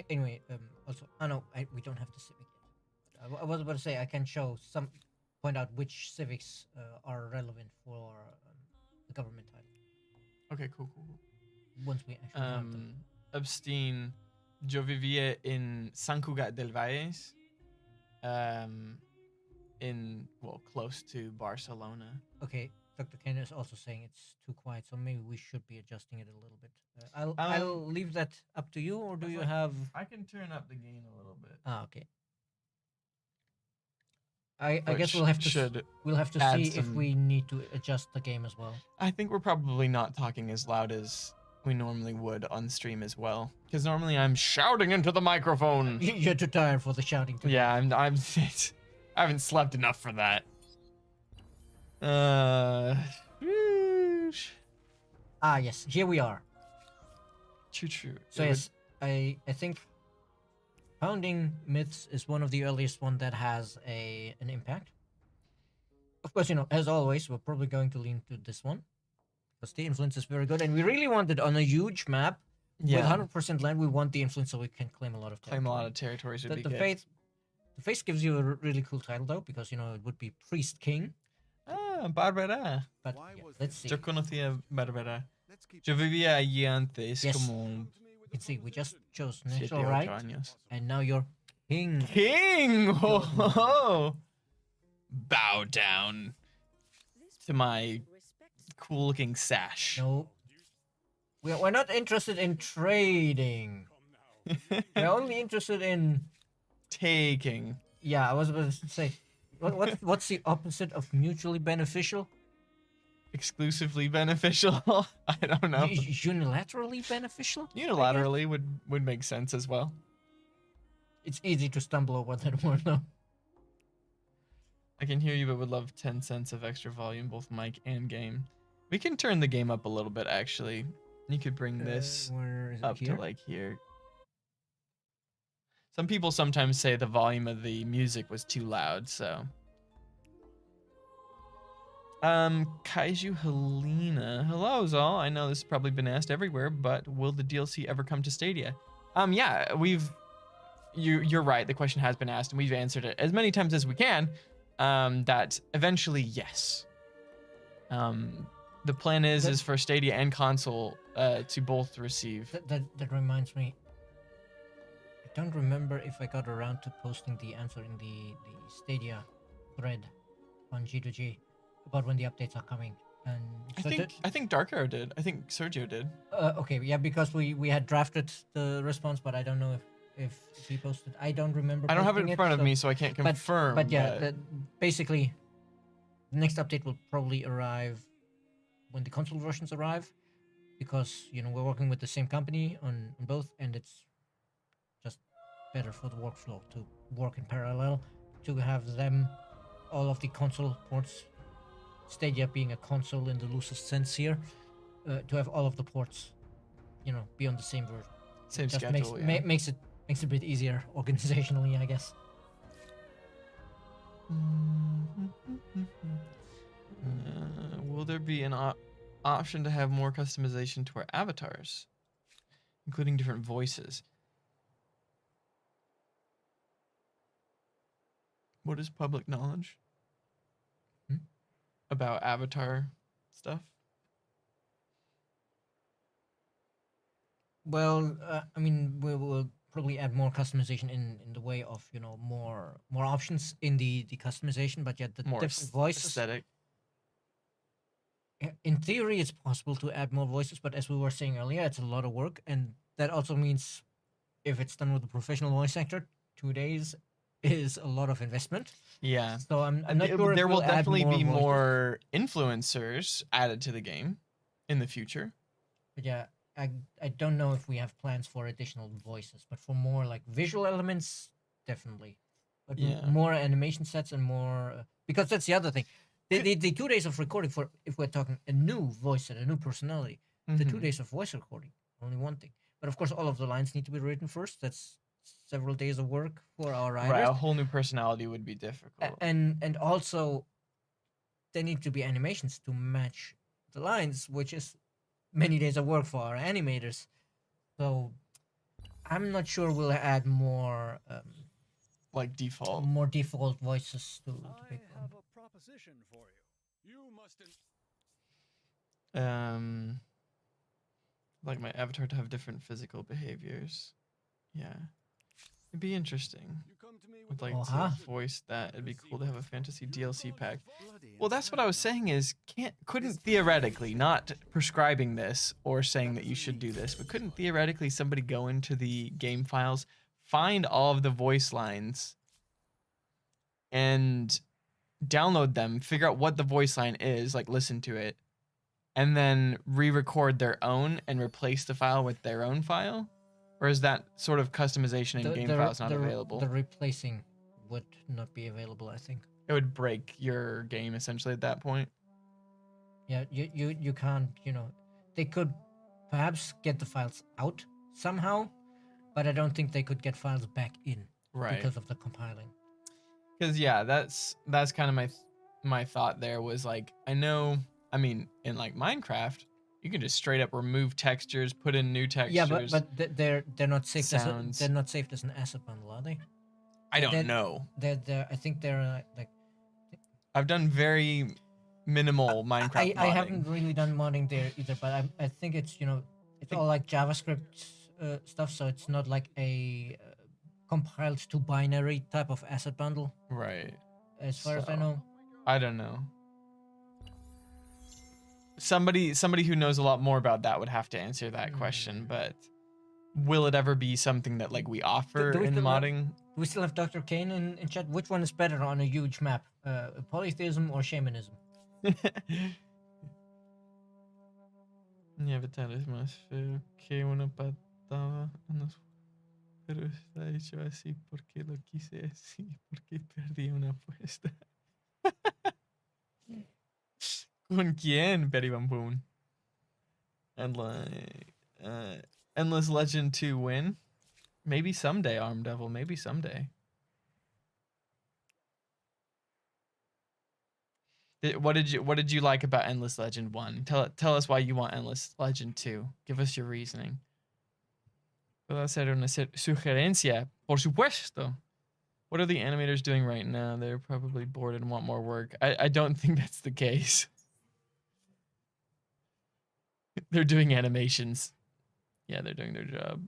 Anyway, also, no, we don't have the civic yet. I was about to say I can point out which civics are relevant for the government title. Okay, cool. Once we actually have them. Absteen, yo vivía en San Cugat del Valles, close to Barcelona. Okay, Dr. Ken is also saying it's too quiet, so maybe we should be adjusting it a little bit. I'll leave that up to you, or do you have? I can turn up the gain a little bit. Okay. I guess which we'll have to should we'll have to add see if some- we need to adjust the game as well. I think we're probably not talking as loud as we normally would on stream as well. Because normally I'm shouting into the microphone. You're too tired for the shouting today. Yeah, I haven't slept enough for that. Whoosh. Ah, yes, here we are. True. So yes, I think Founding Myths is one of the earliest one that has an impact. Of course, as always, we're probably going to lean to this one because the influence is very good, and we really want it on a huge map with 100% land. We want the influence so we can claim a lot of territory. Claim a lot of territories would be The good. Faith gives you a really cool title though, because it would be Priest King. Ah, Barbara. But Why yeah, was let's this? see. Yo conocía Barbara. Let's keep Yo vivía allí antes Yes. como You can see we just chose 7, natural 8 right, años. and now you're king. King! Ho, ho, ho. Bow down to my cool looking sash. No, we're not interested in trading. We're only interested in. Taking. Yeah, I was about to say, what's the opposite of mutually beneficial? Exclusively beneficial. I don't know. Unilaterally beneficial? Unilaterally would make sense as well. It's easy to stumble over that word though. I can hear you, but would love 10 cents of extra volume, both mic and game. We can turn the game up a little bit, actually. You could bring this Where is it up here? to like here. Some people sometimes say the volume of the music was too loud, so. Kaiju Helena. Hello, Zal. I know this has probably been asked everywhere, but will the DLC ever come to Stadia? Yeah, you're right. The question has been asked, and we've answered it as many times as we can. That eventually, yes. The plan is for Stadia and console to both receive. That reminds me. I don't remember if I got around to posting the answer in the Stadia thread on G2G about when the updates are coming. And so I think Dark Arrow did. I think Sergio did. okay, yeah, because we had drafted the response, but I don't know if he posted. I don't remember. I don't have it posting in front of so- me, so I can't confirm. But yeah, basically, the next update will probably arrive when the console versions arrive, because we're working with the same company on both, and it's just better for the workflow to work in parallel, to have them, all of the console ports, Stadia being a console in the loosest sense here, to have all of the ports, be on the same version. Same Just schedule. makes it a bit easier organizationally, I guess. Will there be an option to have more customization to our avatars, including different voices? What is public knowledge about avatar stuff? Well, I mean, we will probably add more customization in the way of more options in the customization, but yet the More different voices. aesthetic. In theory, it's possible to add more voices, but as we were saying earlier, it's a lot of work, and that also means if it's done with a professional voice actor, 2 days is a lot of investment. Yeah. So I'm not sure if There will we'll add definitely be voices. more influencers added to the game in the future. But yeah, I don't know if we have plans for additional voices, but for more like visual elements, definitely. But Yeah. more animation sets and more because that's the other thing. The 2 days of recording for if we're talking a new voice and a new personality, the 2 Mhm. days of voice recording only one thing. But of course, all of the lines need to be written first. That's several days of work for our writers. Right, a whole new personality would be difficult. And also there need to be animations to match the lines, which is many days of work for our animators. So I'm not sure we'll add more Like default. default voices to I pick have from. a proposition for you. You must. Like my avatar to have different physical behaviors. Yeah. It'd be interesting. You come to me Would with like Uh-huh. to voice that. It'd be cool to have a fantasy DLC pack. Well, that's what I was saying is couldn't theoretically, not prescribing this or saying that you should do this, but couldn't theoretically somebody go into the game files, find all of the voice lines, and download them, figure out what the voice line is, like listen to it, and then re-record their own and replace the file with their own file? Or is that sort of customization in game files not available? The replacing would not be available, I think. It would break your game essentially at that point. Yeah, you can't, they could perhaps get the files out somehow, but I don't think they could get files back in because of the compiling. Because yeah, that's kind of my thought there was like, in like Minecraft, you can just straight up remove textures, put in new textures. Yeah, but they're not saved sounds. They're not saved as an asset bundle, are they? I don't know. I think they're like. I've done very minimal Minecraft modding. I haven't really done modding there either, but I think it's it's all like JavaScript stuff, so it's not like a compiled to binary type of asset bundle. Right. As far as I know. I don't know. Somebody who knows a lot more about that would have to answer that question, but will it ever be something that like we offer in modding? Do we still have Dr. Kane in chat? Which one is better on a huge map? Polytheism or shamanism? Ya vet es más feo que una patada. Pero está hecho así porque lo quise así, porque perdí una apuesta. ¿Con quién, Betty Van Boon? And like, Endless Legend 2 win? Maybe someday, Arm Devil. Maybe someday. What did you like about Endless Legend 1? Tell us why you want Endless Legend 2. Give us your reasoning. ¿Puedo hacer una sugerencia? Por supuesto. What are the animators doing right now? They're probably bored and want more work. I don't think that's the case. They're doing animations. Yeah, they're doing their job.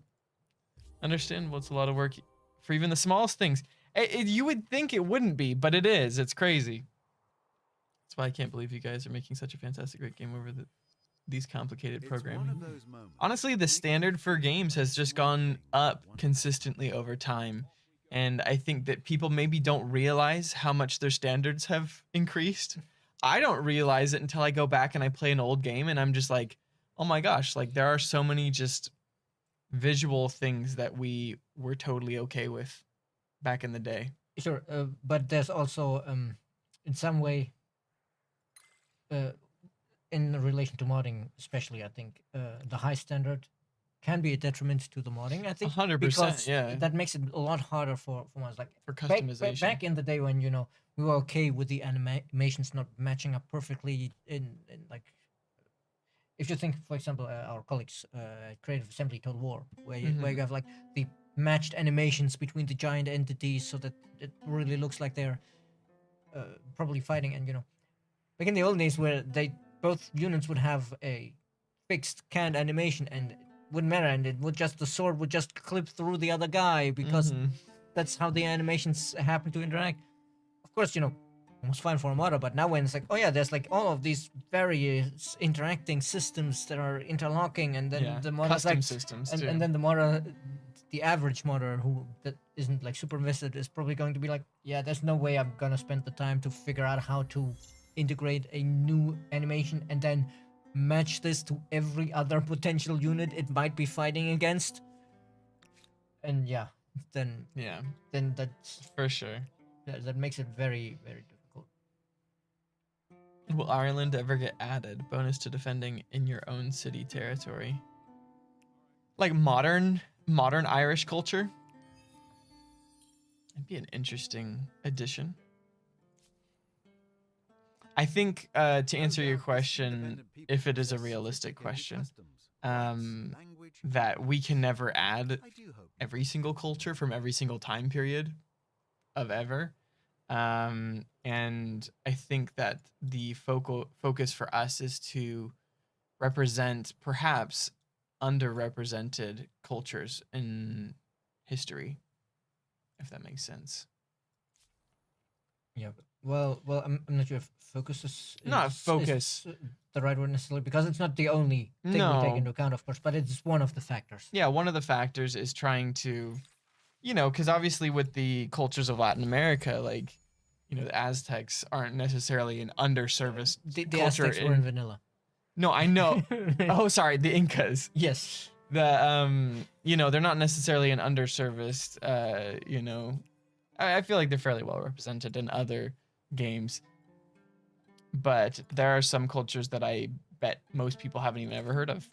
Understandable, it's a lot of work for even the smallest things. You would think it wouldn't be, but it is. It's crazy. That's why I can't believe you guys are making such a fantastic, great game over these complicated programming. Honestly, the standard for games has just gone up consistently over time. And I think that people maybe don't realize how much their standards have increased. I don't realize it until I go back and I play an old game and I'm just like, oh my gosh, like there are so many just visual things that we were totally okay with back in the day. Sure, but there's also, in some way, in relation to modding, especially, I think the high standard can be a detriment to the modding. I think 100%, because yeah. that makes it a lot harder for us. Like for customization. Back in the day when we were okay with the animations not matching up perfectly in like. If you think, for example, our colleagues at Creative Assembly Total War, where you have like the matched animations between the giant entities, so that it really looks like they're probably fighting, and back in the old days where both units would have a fixed canned animation and it wouldn't matter, and the sword would just clip through the other guy because that's how the animations happen to interact. Of course, it was fine for a modder, but now when it's like, oh yeah, there's like all of these various interacting systems that are interlocking, and then the modder custom systems too. And then the modder, the average modder that isn't like super invested is probably going to be like, yeah, there's no way I'm gonna spend the time to figure out how to integrate a new animation and then match this to every other potential unit it might be fighting against. And then that's for sure. That makes it very, very difficult. Will Ireland ever get added? Bonus to defending in your own city territory. Like modern Irish culture? It'd be an interesting addition. I think to answer your question, if it is a realistic question, that we can never add every single culture from every single time period of ever. And I think that the focus for us is to represent perhaps underrepresented cultures in history, if that makes sense. Yeah. Well, I'm not sure if focus is the right word necessarily, because it's not the only thing we take into account, of course, but it's one of the factors. Yeah, one of the factors is trying to, because obviously with the cultures of Latin America, like, the Aztecs aren't necessarily an underserviced The culture. Aztecs were in vanilla. No, I know. Oh, sorry, the Incas. Yes. They're not necessarily an underserviced. I feel like they're fairly well represented in other games, but there are some cultures that I bet most people haven't even ever heard of.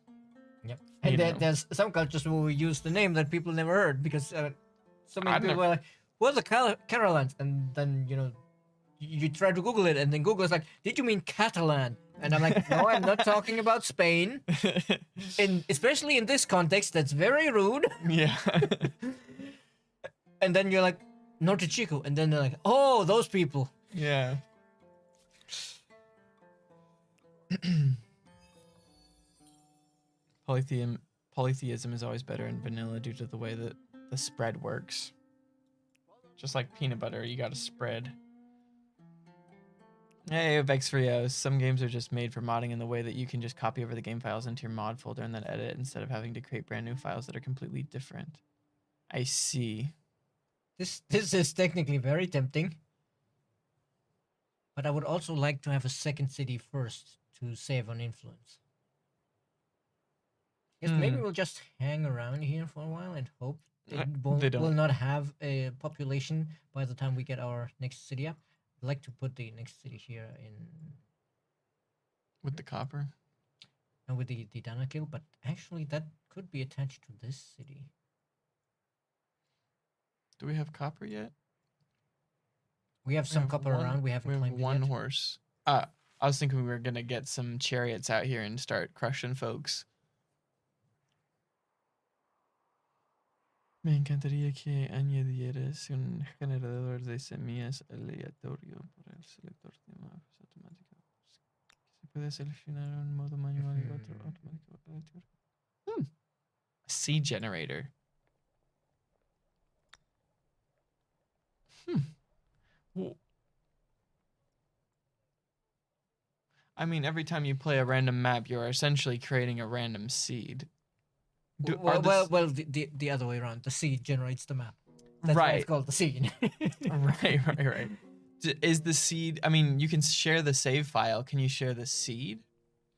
Yep. You And know. there's some cultures where we use the name that people never heard because so many I've people never- were like, "What's the Carolines?" And then you try to Google it, and then Google is like, "Did you mean Catalan?" And I'm like, "No, I'm not talking about Spain." And especially in this context, that's very rude. Yeah. And then you're like, "Norte Chico," and then they're like, "Oh, those people." Yeah. Polytheism is always better in vanilla due to the way that the spread works. Just like peanut butter, you gotta spread. Hey, Vex Frios. Some games are just made for modding in the way that you can just copy over the game files into your mod folder and then edit instead of having to create brand new files that are completely different. I see. This is technically very tempting. But I would also like to have a second city first to save on influence. Yes, maybe we'll just hang around here for a while and hope They will don't. not have a population by the time we get our next city up. I'd like to put the next city here in With the copper. and with the Danakil, but actually that could be attached to this city. Do we have copper yet? We have some copper around. We haven't We have claimed one it yet. horse. I was thinking we were gonna get some chariots out here and start crushing folks. Me encantaría que añadieras un generador de semillas aleatorio para el selector de mapas automático. Se puede seleccionar un modo manual y otro automático aleatorio. A seed generator. Well, I mean, every time you play a random map, you're essentially creating a random seed. The other way around. The seed generates the map. That's why Right. it's called the seed. Right. Is the seed? I mean, you can share the save file. Can you share the seed?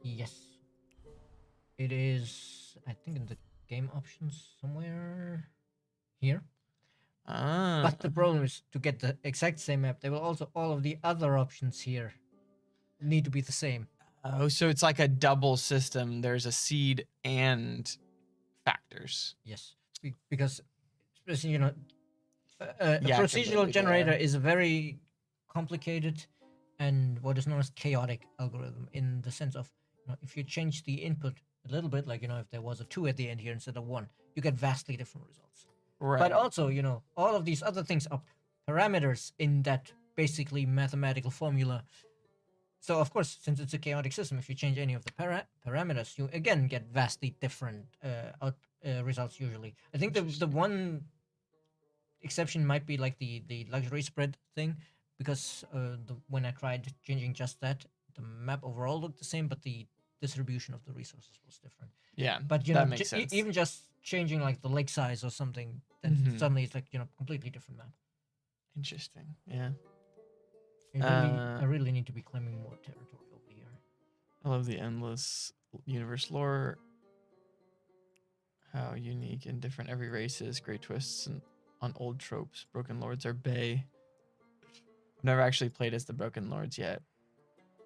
Yes. It is, I think, in the game options somewhere here. Ah. But the problem is to get the exact same map, there will also all of the other options here need to be the same. Oh, so it's like a double system. There's a seed and factors. Yes. Because, especially, a Yeah, procedural completely, generator yeah. is a very complicated and what is known as chaotic algorithm in the sense of, if you change the input a little bit, like, if there was a 2 at the end here instead of 1, you get vastly different results. Right. But also, all of these other things are parameters in that basically mathematical formula. So, of course, since it's a chaotic system, if you change any of the parameters, you again get vastly different results usually. I think the one exception might be like the luxury spread thing, because when I tried changing just that, the map overall looked the same, but the distribution of the resources was different. Yeah. But that makes sense. even just changing like the lake size or something, then Mhm. suddenly it's like completely different map. Interesting. Yeah. I really need to be claiming more territory over here. I love the endless universe lore. How unique and different every race is. Great twists and on old tropes. Broken Lords are bae. I've never actually played as the Broken Lords yet.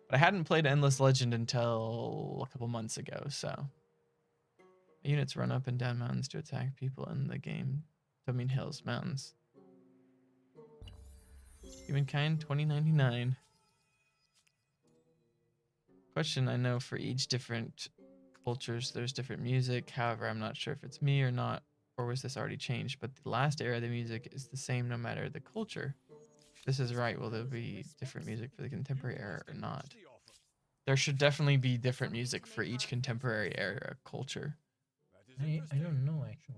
But I hadn't played Endless Legend until a couple months ago, so. Units run up and down mountains to attack people in the game. Hills, mountains. Humankind 2099. Question: I know for each different cultures there's different music. However, I'm not sure if it's me or not, or was this already changed? But the last era, the music is the same no matter the culture. If this is right, will there be different music for the contemporary era or not? There should definitely be different music for each contemporary era culture. I don't know actually.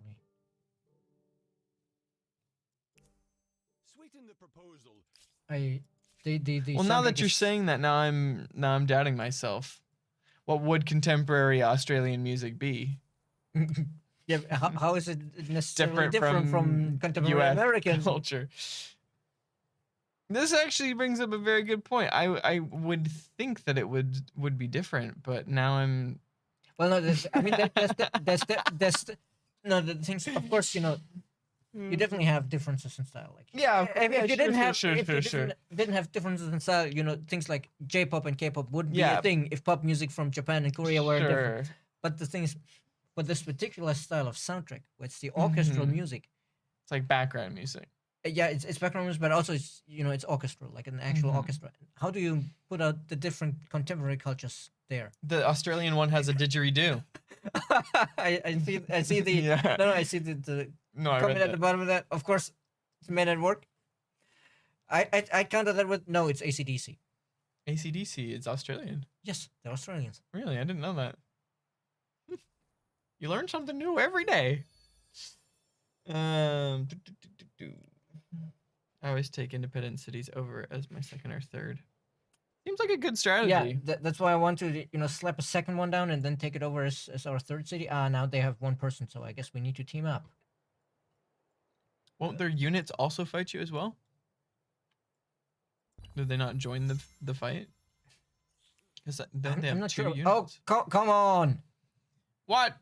Sweeten the proposal. Well, now that you're saying that, now I'm doubting myself. What would contemporary Australian music be? Yeah, how is it necessarily Different different from contemporary US American? culture. This actually brings up a very good point. I would think that it would be different, but now I'm. Well, no, I mean, no, the things. Of course, you definitely have differences in style. Like, Yeah, if you didn't have, sure. didn't have differences in style, things like J-pop and K-pop wouldn't be Yeah. a thing if pop music from Japan and Korea were different. Sure. But the thing is, for this particular style of soundtrack, where it's the orchestral music, It's like background music. yeah, it's background music, but also it's orchestral, like an actual orchestra. How do you put out the different contemporary cultures there? The Australian one has a didgeridoo. I see the Yeah. no, I see the No, I read comment at the that. bottom of that. Of course, it's made at work. I counted that with no, it's AC/DC. AC/DC, it's Australian. Yes, they're Australians. Really, I didn't know that. You learn something new every day. I always take independent cities over as my second or third. Seems like a good strategy. Yeah, that's why I want to slap a second one down and then take it over as our third city. Now they have one person, so I guess we need to team up. Won't their units also fight you as well? Did they not join the fight? Because then they have I'm not two sure. units. Oh, come on! What?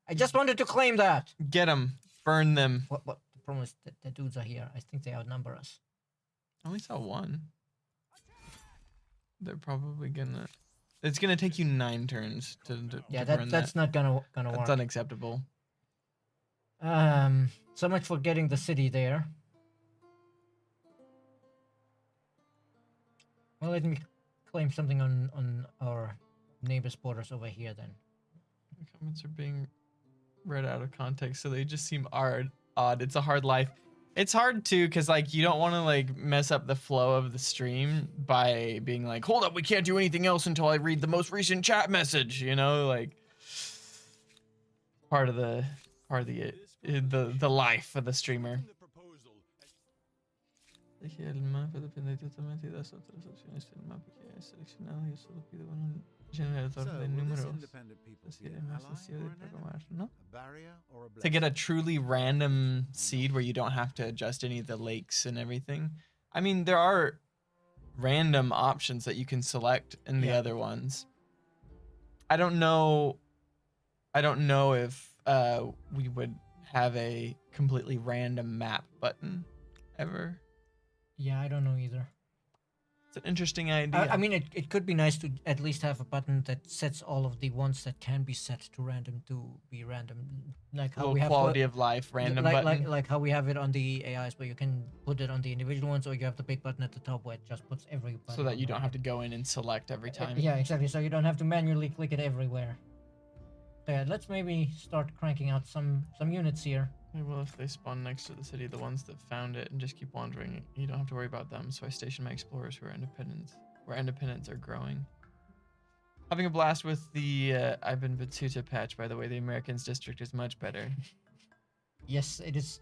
I just wanted to claim that. Get them. Burn them. What? The problem is that the dudes are here. I think they outnumber us. I only saw one. They're probably gonna. It's gonna take you 9 turns to Yeah, burn that's not gonna work. That's unacceptable. So much for getting the city there. Well, let me claim something on our neighbor's borders over here then. The comments are being read out of context, so they just seem odd. It's a hard life. It's hard too, because like you don't want to like mess up the flow of the stream by being like, hold up, we can't do anything else until I read the most recent chat message. Like part of the life of the streamer. The proposal. El mapa depende totalmente de las otras opciones del mapa que he seleccionado y solo pido un generador de números. Sería más sencillo de programar, ¿no? To get a truly random seed where you don't have to adjust any of the lakes and everything. I mean, there are random options that you can select in the other ones. I don't know if we would have a completely random map button ever. Yeah, I don't know either. It's an interesting idea. I mean, it could be nice to at least have a button that sets all of the ones that can be set to random to be random, like how we have quality of life random button. like how we have it on the AIs, where you can put it on the individual ones, or you have the big button at the top where it just puts every button. So that you don't have to go in and select every time. Yeah, exactly. So you don't have to manually click it everywhere. Yeah, let's maybe start cranking out some units here. Yeah, well, if they spawn next to the city, the ones that found it and just keep wandering, you don't have to worry about them. So I station my explorers where independents are growing. Having a blast with the Ibn Battuta patch, by the way. The Americans district is much better. Yes, it is.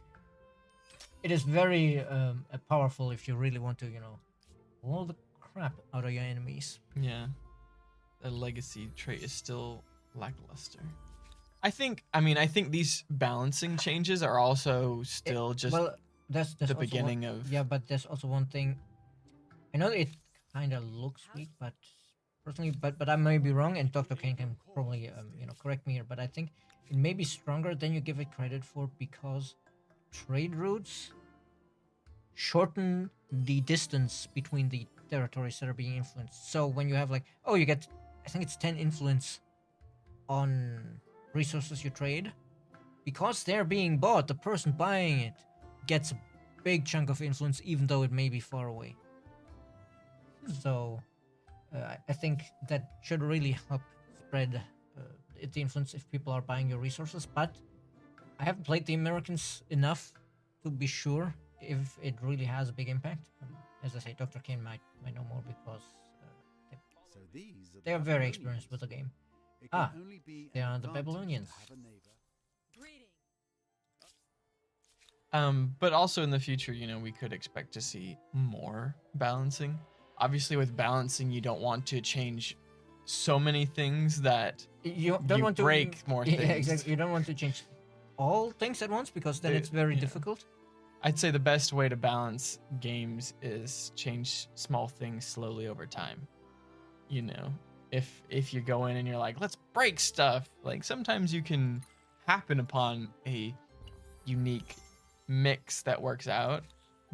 It is very powerful if you really want to, all the crap out of your enemies. Yeah, the legacy trait is still lackluster. I think these balancing changes are also still just that's the beginning of. Yeah, but there's also one thing. I know it kind of looks weak, but personally, but I may be wrong, and Dr. Kane can probably correct me here. But I think it may be stronger than you give it credit for, because trade routes shorten the distance between the territories that are being influenced. So when you have you get, I think it's 10 influence on resources you trade, because they're being bought, the person buying it gets a big chunk of influence, even though it may be far away. So I think that should really help spread the influence if people are buying your resources. But I haven't played the Americans enough to be sure if it really has a big impact. As I say, Dr. Kane might know more, because they are very experienced with the game. They are the Babylonians. But also in the future, we could expect to see more balancing. Obviously, with balancing, you don't want to change so many things that you don't want to break more things. Yeah, exactly. You don't want to change all things at once, because then it's very difficult. I'd say the best way to balance games is change small things slowly over time. You know, if you go in and you're like, let's break stuff, like sometimes you can happen upon a unique mix that works out,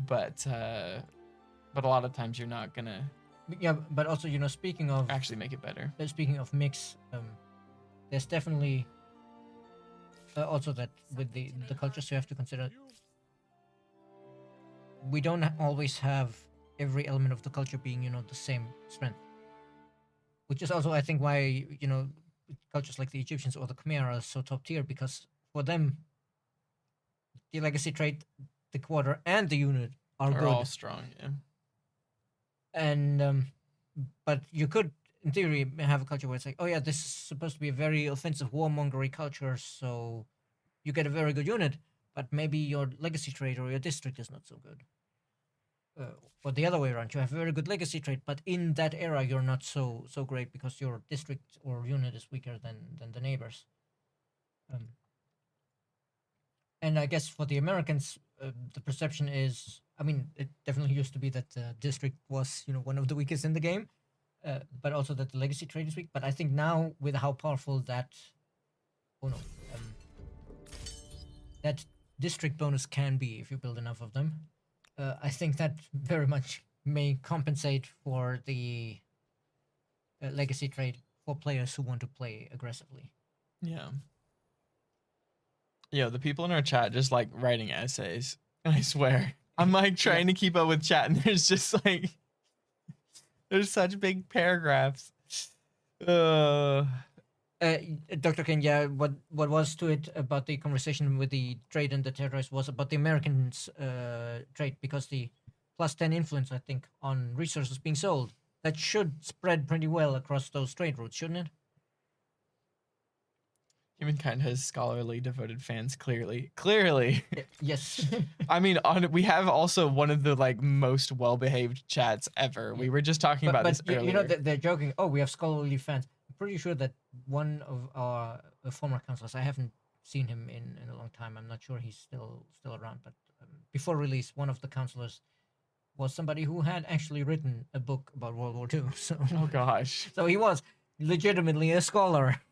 but a lot of times you're not gonna Yeah, but also, you know, actually make it better. speaking of mix, there's definitely also that with the cultures you have to consider. We don't always have every element of the culture being, you know, the same strength, which is also, I think, why, you know, cultures like the Egyptians or the Khmer are so top tier, because for them, the legacy trait, the quarter, and the unit are Are good. all strong, yeah. And but you could, in theory, have a culture where it's like, oh yeah, this is supposed to be a very offensive warmongery culture, so you get a very good unit, but maybe your legacy trait or your district is not so good. Or the other way around, you have a very good legacy trait, but in that era you're not so great because your district or unit is weaker than the neighbors. And I guess for the Americans, the perception is, I mean, it definitely used to be that district was, you know, one of the weakest in the game, but also that the legacy trait is weak. But I think now, with how powerful that, oh no, that district bonus can be if you build enough of them, I think that very much may compensate for the legacy trait for players who want to play aggressively. Yeah. Yo, the people in our chat just like writing essays. I swear. I'm like trying to keep up with chat, and there's just like there's such big paragraphs. Dr. Ken, yeah, what was to it about the conversation with the trade and the terrorists was about the Americans' trade, because the +10 influence, I think, on resources being sold, that should spread pretty well across those trade routes, shouldn't it? Humankind has scholarly, devoted fans. Clearly. Yes. I mean, we have also one of the like most well-behaved chats ever. We were just talking about this earlier. You know, they're joking. Oh, we have scholarly fans. I'm pretty sure that one of our former counselors, I haven't seen him in a long time. I'm not sure he's still around. But before release, one of the counselors was somebody who had actually written a book about World War II. So. Oh gosh. So he was legitimately a scholar.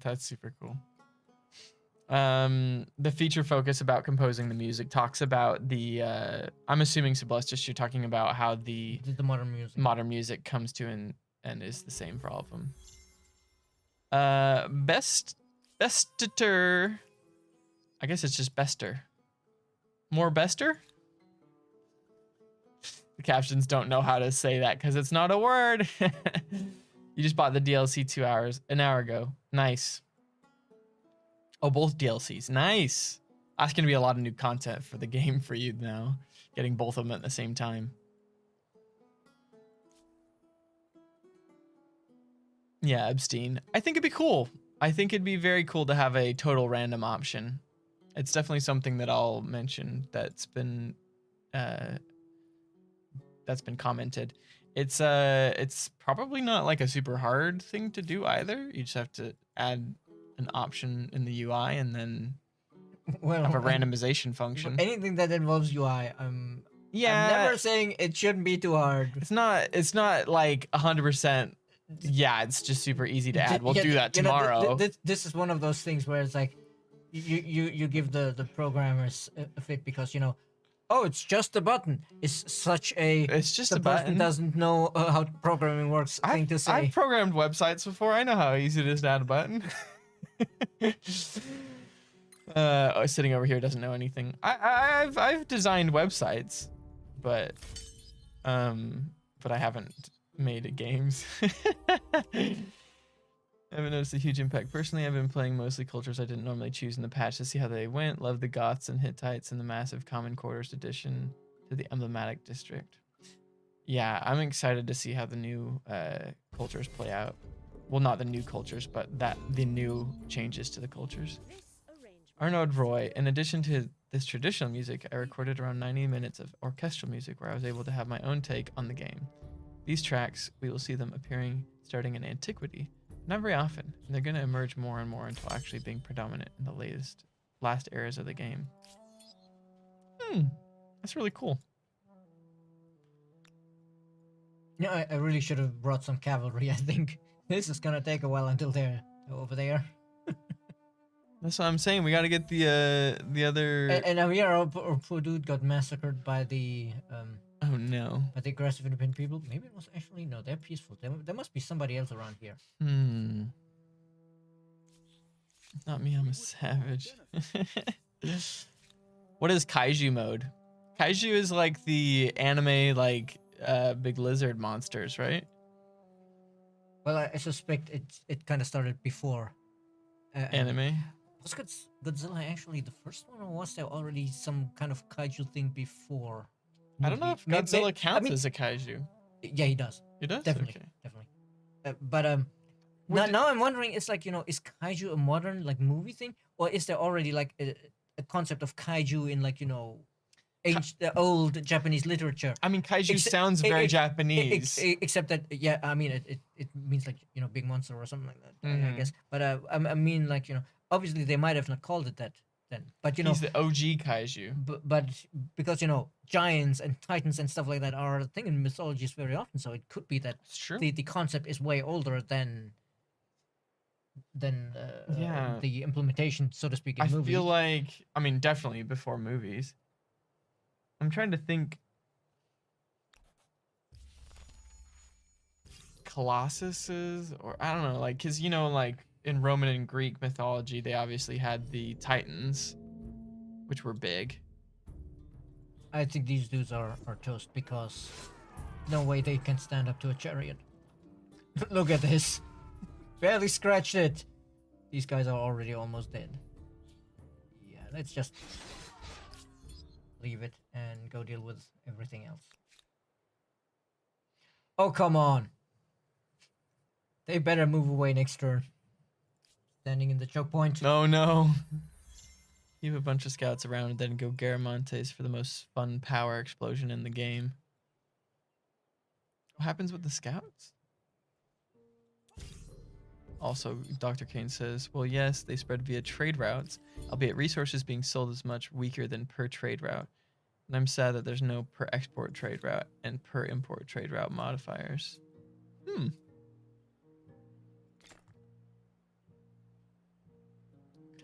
That's super cool. The feature focus about composing the music talks about the I'm assuming, Celestis, you're talking about how the modern music comes to and is the same for all of them. Bester. I guess it's just bester. More bester? The captions don't know how to say that because it's not a word. You just bought the DLC an hour ago. Nice. Oh, both DLCs. Nice. That's going to be a lot of new content for the game for you now. Getting both of them at the same time. Yeah, Epstein. I think it'd be cool. I think it'd be very cool to have a total random option. It's definitely something that I'll mention that's been commented. It's probably not like a super hard thing to do either. You just have to add an option in the UI and then have a randomization function. Anything that involves UI, I'm never saying it shouldn't be too hard. It's not like 100%. Yeah, it's just super easy to add. We'll do that tomorrow. This is one of those things where it's like you give the programmers a fit because, you know, oh, it's just a button. It's just a button. Doesn't know how programming works thing to say. I've programmed websites before. I know how easy it is to add a button. Sitting over here doesn't know anything. I've designed websites, but I haven't made games. I haven't noticed a huge impact. Personally, I've been playing mostly cultures I didn't normally choose in the patch to see how they went. Love the Goths and Hittites and the massive Common Quarters addition to the emblematic district. Yeah, I'm excited to see how the new cultures play out. Well, not the new cultures, but the new changes to the cultures. Arnaud Roy, in addition to this traditional music, I recorded around 90 minutes of orchestral music where I was able to have my own take on the game. These tracks, we will see them appearing starting in antiquity. Not very often, and they're going to emerge more and more until actually being predominant in the last eras of the game. That's really cool. Yeah, I really should have brought some cavalry. I think this is gonna take a while until they're over there. That's what I'm saying. We got to get the other. And now here, our poor dude got massacred by the Oh no. by the aggressive independent people. Maybe it was actually no. They're peaceful. There must be somebody else around here. Not me. I'm a savage. What is kaiju mode? Kaiju is like the anime like big lizard monsters, right? Well, I suspect it kind of started before Anime. Was Godzilla actually the first one, or was there already some kind of kaiju thing before? I don't know if Godzilla counts as a kaiju. Yeah, he does. He does? Definitely, Okay. definitely. Now I'm wondering, it's like, is kaiju a modern like movie thing, or is there already like a concept of kaiju in like the old Japanese literature? I mean, kaiju sounds very Japanese. Except that, yeah, I mean, it means like big monster or something like that. I guess, but I mean, like obviously they might have not called it that then, but he's the OG kaiju. But because giants and titans and stuff like that are a thing in mythologies very often, so it could be that It's true. the concept is way older than the implementation, so to speak, in movies. I feel like, I mean, definitely before movies. I'm trying to think. Colossuses, or I don't know, like, because like in Roman and Greek mythology, they obviously had the Titans, which were big. I think these dudes are toast, because no way they can stand up to a chariot. Look at this. Barely scratched it. These guys are already almost dead. Yeah, let's just leave it and go deal with everything else. Oh, come on. They better move away next turn. Standing in the choke point. Oh no. You have a bunch of scouts around and then go Garamontes for the most fun power explosion in the game. What happens with the scouts? Also, Dr. Kane says, well, yes, they spread via trade routes, albeit resources being sold is much weaker than per trade route. And I'm sad that there's no per export trade route and per import trade route modifiers.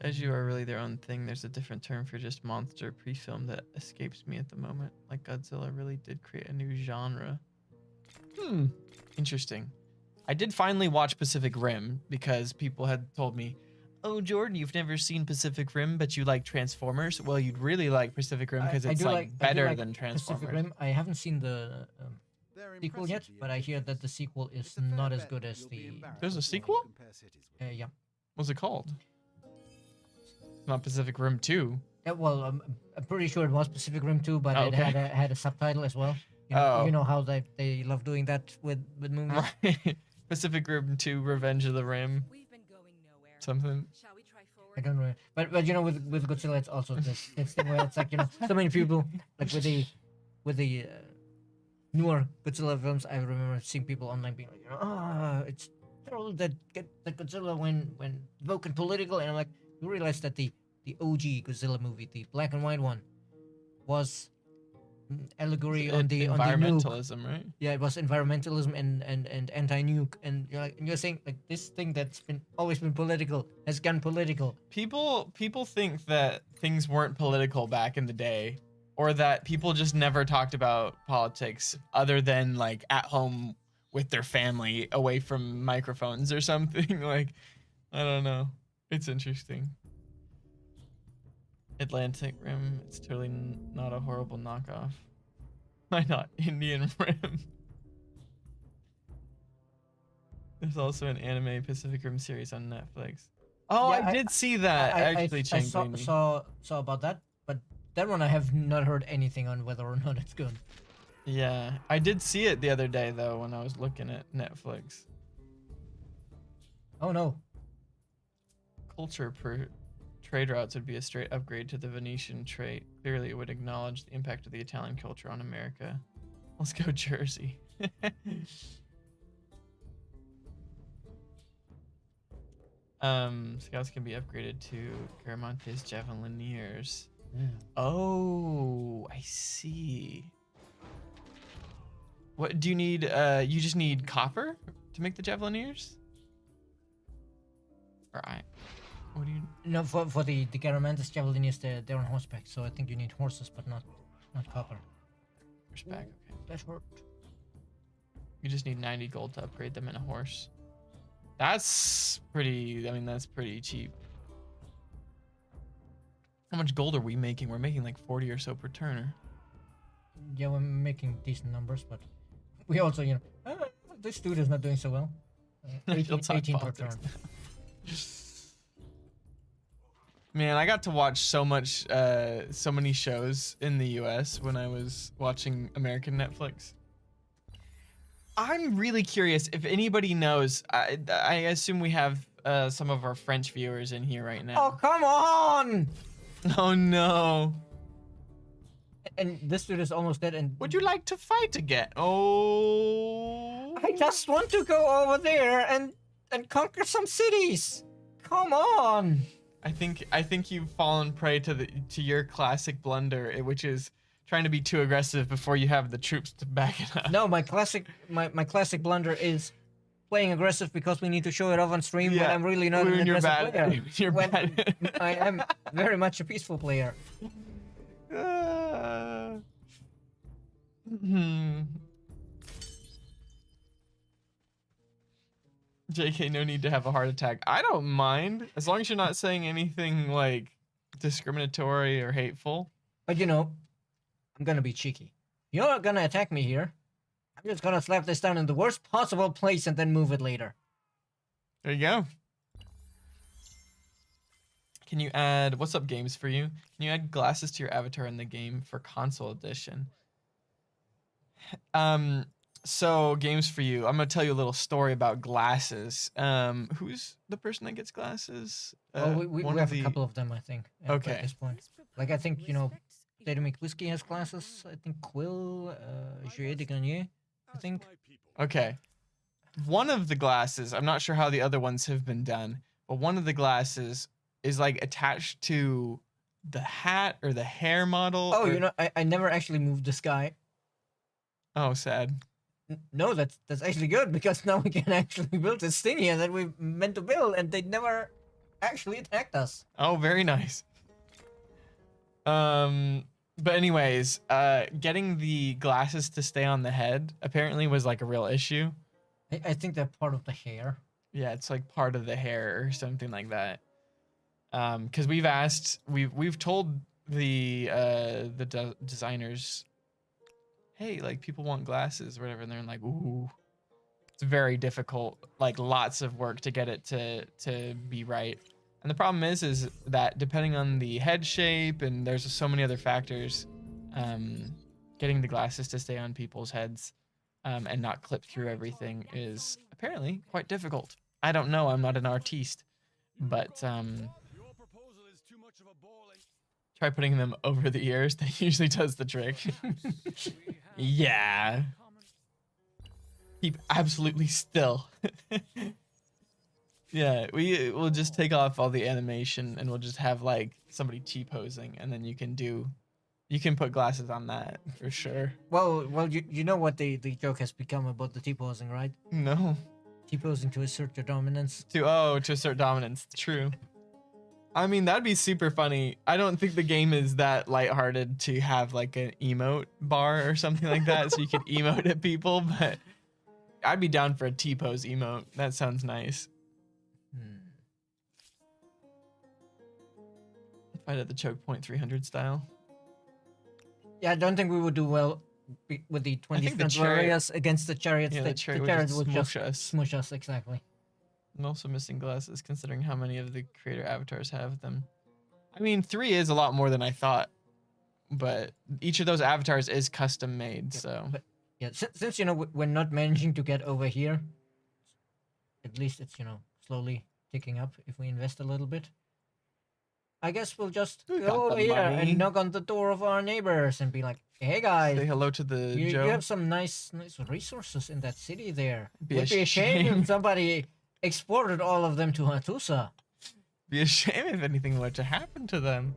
Kaiju are really their own thing. There's a different term for just monster pre-film that escapes me at the moment. Like Godzilla really did create a new genre. Interesting. I did finally watch Pacific Rim because people had told me, oh, Jordan, you've never seen Pacific Rim, but you like Transformers? Well, you'd really like Pacific Rim because it's better than Transformers. Pacific Rim. I haven't seen the sequel yet, but I hear that the sequel is not as good as the... There's a sequel? Yeah. What's it called? Not Pacific Rim 2. Yeah, well, I'm pretty sure it was Pacific Rim 2, but it had a subtitle as well. You know how they love doing that with movies. Right. Pacific Rim 2, Revenge of the Rim. We've been going nowhere. Something. Shall we try forward? I don't know, but with Godzilla, it's also this thing where it's like so many people like with the newer Godzilla films. I remember seeing people online being like, it's terrible that Godzilla when woke and political, and I'm like, you realize that the OG Godzilla movie, the black and white one, was allegory on the environmentalism, right? Yeah, it was environmentalism and anti-nuke, and you're saying like this thing that's always been political has gone political. People think that things weren't political back in the day, or that people just never talked about politics other than like at home with their family away from microphones or something. Like, I don't know. It's interesting. Atlantic Rim, it's totally not a horrible knockoff. Why not Indian Rim? There's also an anime Pacific Rim series on Netflix. Oh, yeah, I did see that. I saw about that, but that one I have not heard anything on whether or not it's good. Yeah, I did see it the other day though when I was looking at Netflix. Oh no. Culture per trade routes would be a straight upgrade to the Venetian trait. Clearly, it would acknowledge the impact of the Italian culture on America. Let's go Jersey. Scouts can be upgraded to Garamontes Javelineers. Oh, I see. What do you need? You just need copper to make the javelineers? Or what do you? No, for the Garamantis Javelineers, they're on horseback, so I think you need horses, but not copper. Horseback. Okay. That hurt. You just need 90 gold to upgrade them in a horse. That's pretty. I mean, that's pretty cheap. How much gold are we making? We're making like 40 or so per turner. Yeah, we're making decent numbers, but we also, this dude is not doing so well. 18 per turn. Man, I got to watch so many shows in the US when I was watching American Netflix. I'm really curious if anybody knows. I assume we have some of our French viewers in here right now. Oh, come on! Oh no. And this dude is almost dead, and... Would you like to fight again? Oh. I just want to go over there and conquer some cities! Come on! I think you've fallen prey to your classic blunder, which is trying to be too aggressive before you have the troops to back it up. No, my classic blunder is playing aggressive because we need to show it off on stream, but I'm really not an aggressive player. You're bad. I am very much a peaceful player. JK, no need to have a heart attack. I don't mind, as long as you're not saying anything like discriminatory or hateful. But I'm gonna be cheeky. You're not gonna attack me here. I'm just gonna slap this down in the worst possible place and then move it later. There you go. Can you add, what's up games for you? Can you add glasses to your avatar in the game for console edition? So games for you. I'm gonna tell you a little story about glasses. Who's the person that gets glasses? We have a couple of them, I think. Okay. At this point, like I think Tatum McWhiskey has glasses. I think Quill, Juillet de Garnier, I think. Okay. One of the glasses, I'm not sure how the other ones have been done, but one of the glasses is like attached to the hat or the hair model. Oh, I never actually moved this guy. Oh, sad. No, that's actually good, because now we can actually build this thing here that we meant to build, and they never actually attacked us. Oh, very nice. But anyways, getting the glasses to stay on the head apparently was like a real issue. I think they're part of the hair. Yeah, it's like part of the hair or something like that. Because we've told the designers, hey, like people want glasses or whatever, and they're like, ooh, it's very difficult, like lots of work to get it to be right. And the problem is that depending on the head shape, and there's so many other factors, getting the glasses to stay on people's heads and not clip through everything is apparently quite difficult. I don't know, I'm not an artiste, but try putting them over the ears. That usually does the trick. Yeah. Keep absolutely still. Yeah, we will just take off all the animation and we'll just have like somebody T-posing, and then you can put glasses on that for sure. Well, you know what the joke has become about the T-posing, right? No. T-posing to assert your dominance. To assert dominance. True. I mean, that'd be super funny. I don't think the game is that lighthearted to have like an emote bar or something like that so you can emote at people, but I'd be down for a T-pose emote. That sounds nice. Fight at the choke point 300 style. Yeah, I don't think we would do well with the 20 front warriors against the chariots. Yeah, the chariots would just smush us. Exactly. I'm also missing glasses considering how many of the creator avatars have them. I mean, 3 is a lot more than I thought, but each of those avatars is custom made, so. But yeah, since we're not managing to get over here, at least it's slowly ticking up if we invest a little bit. I guess we'll just go over here and knock on the door of our neighbors and be like, "Hey guys, say hello to the you Joe. You have some nice resources in that city there. Would be a shame if somebody exported all of them to Hattusa. Be a shame if anything were to happen to them."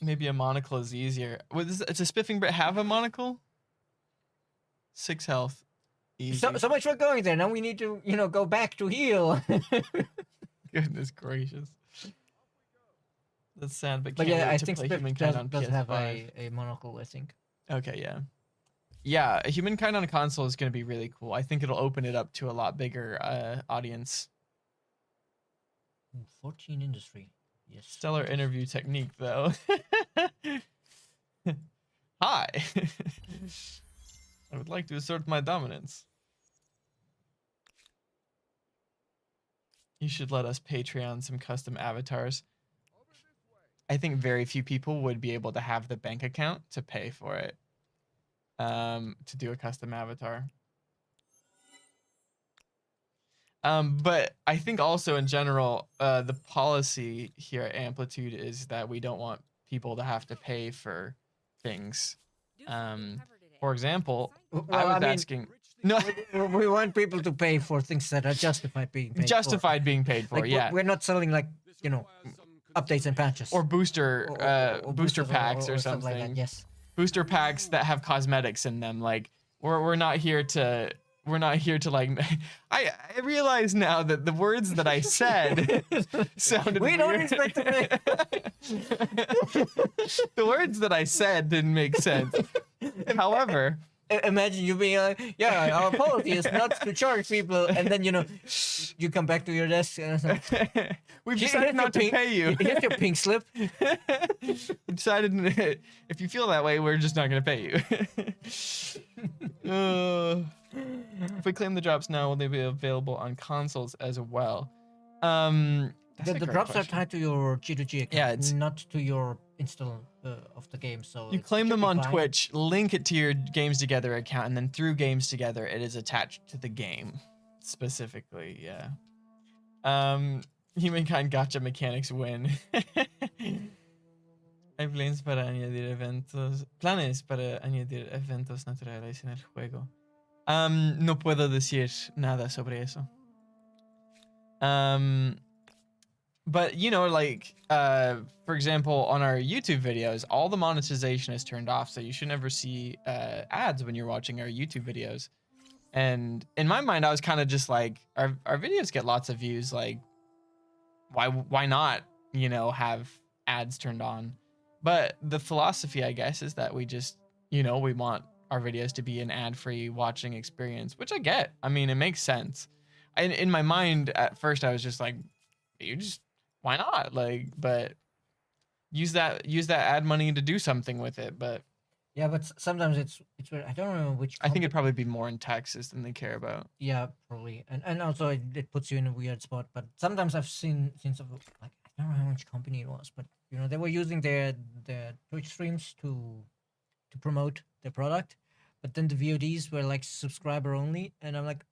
Maybe a monocle is easier. It's a spiffing Brit have a monocle? 6 health. Easy. So much for going there. Now we need to, go back to heal. Goodness gracious. That's sad, but But can't yeah, wait I to think play Spiff Humankind on does PS5. have a monocle, I think. Okay, yeah. Yeah, a Humankind on a console is going to be really cool. I think it'll open it up to a lot bigger audience. 14 industry. Yes. Stellar interview technique, though. Hi. I would like to assert my dominance. You should let us Patreon some custom avatars. I think very few people would be able to have the bank account to pay for it. To do a custom avatar. But I think also in general, the policy here at Amplitude is that we don't want people to have to pay for things. For example, I was asking. No, we want people to pay for things that are justified being paid justified being paid for. Like, Yeah, we're not selling updates and patches or booster or booster boosters packs or stuff something. like that. Yes. Booster packs that have cosmetics in them. Like we're not here to like. I realize now that the words that I said sounded. We don't weird. expect to pay. The words that I said didn't make sense. However, Imagine you being like, yeah, our policy is not to charge people, and then you come back to your desk and it's like, we've decided not to pay you. Here's your pink slip. We decided if you feel that way, we're just not going to pay you. If we claim the drops now, will they be available on consoles as well? That's The drops are tied to your G2G account, Yeah, it's- not to your install of the game. So You it claim should them be on fine. Twitch, link it to your Games Together account, and then through Games Together, it is attached to the game specifically. Yeah. Humankind gacha mechanics win. Hay planes para añadir planes para añadir eventos naturales en el juego. No puedo decir nada sobre eso. But for example, on our YouTube videos, all the monetization is turned off, so you should never see ads when you're watching our YouTube videos. And in my mind, I was kind of just like, our videos get lots of views, like why not, have ads turned on? But the philosophy, I guess, is that we just, we want our videos to be an ad-free watching experience, which I get. I mean, it makes sense. In my mind, at first, I was just like, why not? Like, but use that ad money to do something with it. But Yeah, but sometimes it's weird. I don't know which. I think it'd probably be more in Texas than they care about. Yeah, probably, and also it puts you in a weird spot. But sometimes I've seen some like, I don't know how much company it was, but they were using their Twitch streams to promote their product, but then the VODs were like subscriber only, and I'm like,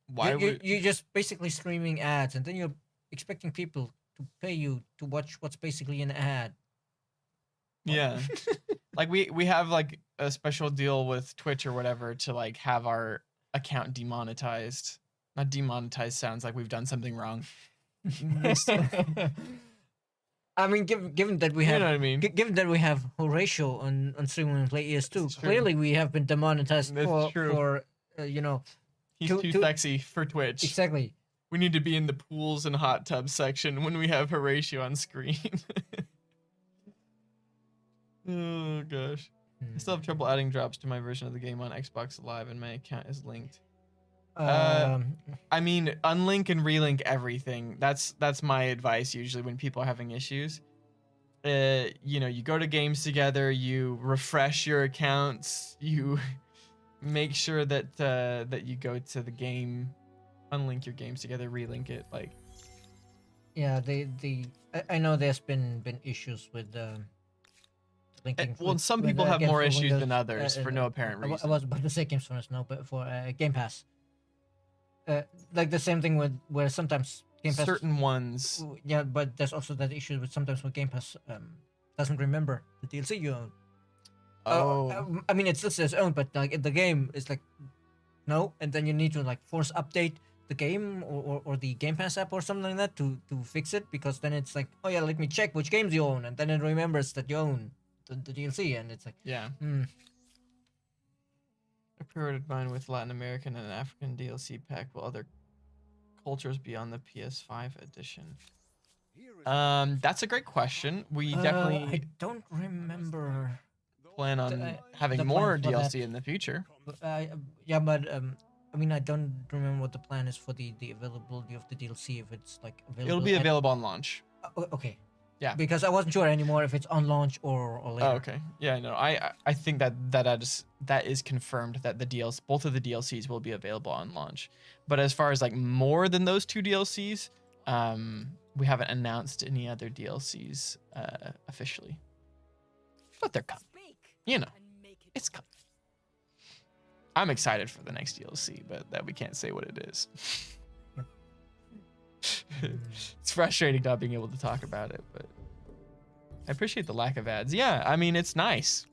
Why would you're just basically streaming ads, and then you're expecting people to pay you to watch what's basically an ad. Yeah. Like we have like a special deal with Twitch or whatever to like have our account demonetized. Not demonetized sounds like we've done something wrong. I mean, given that we have, You know what I mean? given that we have Horatio on Stream and Play ES2, That's true. clearly we have been demonetized That's true. for He's to- too to- sexy for Twitch. exactly. We need to be in the pools and hot tub section when we have Horatio on screen. Oh gosh. I still have trouble adding drops to my version of the game on Xbox Live and my account is linked. I mean, unlink and relink everything. That's my advice usually when people are having issues. You go to Games Together, you refresh your accounts, you make sure that that you go to the game, unlink your Games Together, relink it. Like, yeah, I know there's been issues with linking. well, with- some with, people have games more for issues Windows, than others for no apparent I reason. was about to say Games for us, no, but for Game Pass. Like the same thing with where sometimes Game Pass. Certain ones. Yeah, but there's also that issue with sometimes when Game Pass doesn't remember the DLC you own. Oh. I mean, it's just its own, but like in the game, it's like no, and then you need to like force update the game or the Game Pass app or something like that to fix it, because then it's like, oh yeah, let me check which games you own, and then it remembers that you own the DLC, and it's like, Yeah. hmm. I pre-ordered mine with Latin American and African DLC pack. Will other cultures be on the PS5 edition? That's a great question. We I definitely don't remember. plan on the having plan more for that. DLC in the future. Yeah, but I mean, I don't remember what the plan is for the availability of the DLC. If it's like available. It'll be at- available on launch. Okay. Yeah. Because I wasn't sure anymore if it's on launch or later. Oh, okay. Yeah, no. I think that is confirmed that the DLC, both of the DLCs will be available on launch. But as far as like more than those 2 DLCs, we haven't announced any other DLCs officially. But they're coming. Speak You know, and make it it's coming. I'm excited for the next DLC, but that we can't say what it is. It's frustrating not being able to talk about it, but I appreciate the lack of ads. Yeah, I mean, it's nice.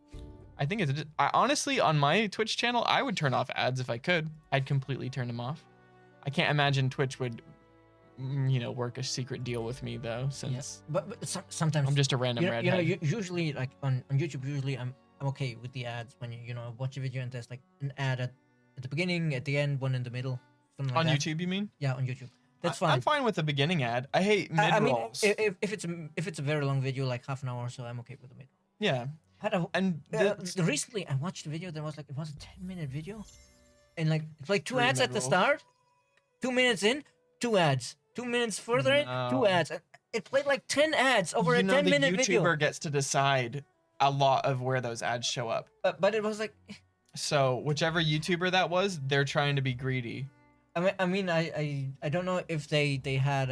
I think honestly, on my Twitch channel, I would turn off ads if I could. I'd completely turn them off. I can't imagine Twitch would, work a secret deal with me though, since But sometimes I'm just a random redhead. usually like on YouTube, usually I'm okay with the ads when you watch a video and there's like an ad at the beginning, at the end, one in the middle, something like On that. YouTube, you mean? Yeah, on YouTube. That's fine. I'm fine with the beginning ad. I hate mid I mean, rolls. if it's a very long video, like half an hour or so, I'm okay with the mid. Yeah, Had a, and recently I watched a video that was like, it was a 10-minute video, and like it's like 2 Three ads at the mid-rolls. start, 2 minutes in, 2 ads, 2 minutes further in, 2 No. ads. And it played like 10 ads over a the 10-minute YouTuber video. gets to decide a lot of where those ads show up. But it was like, So whichever YouTuber that was, they're trying to be greedy. I don't know if they had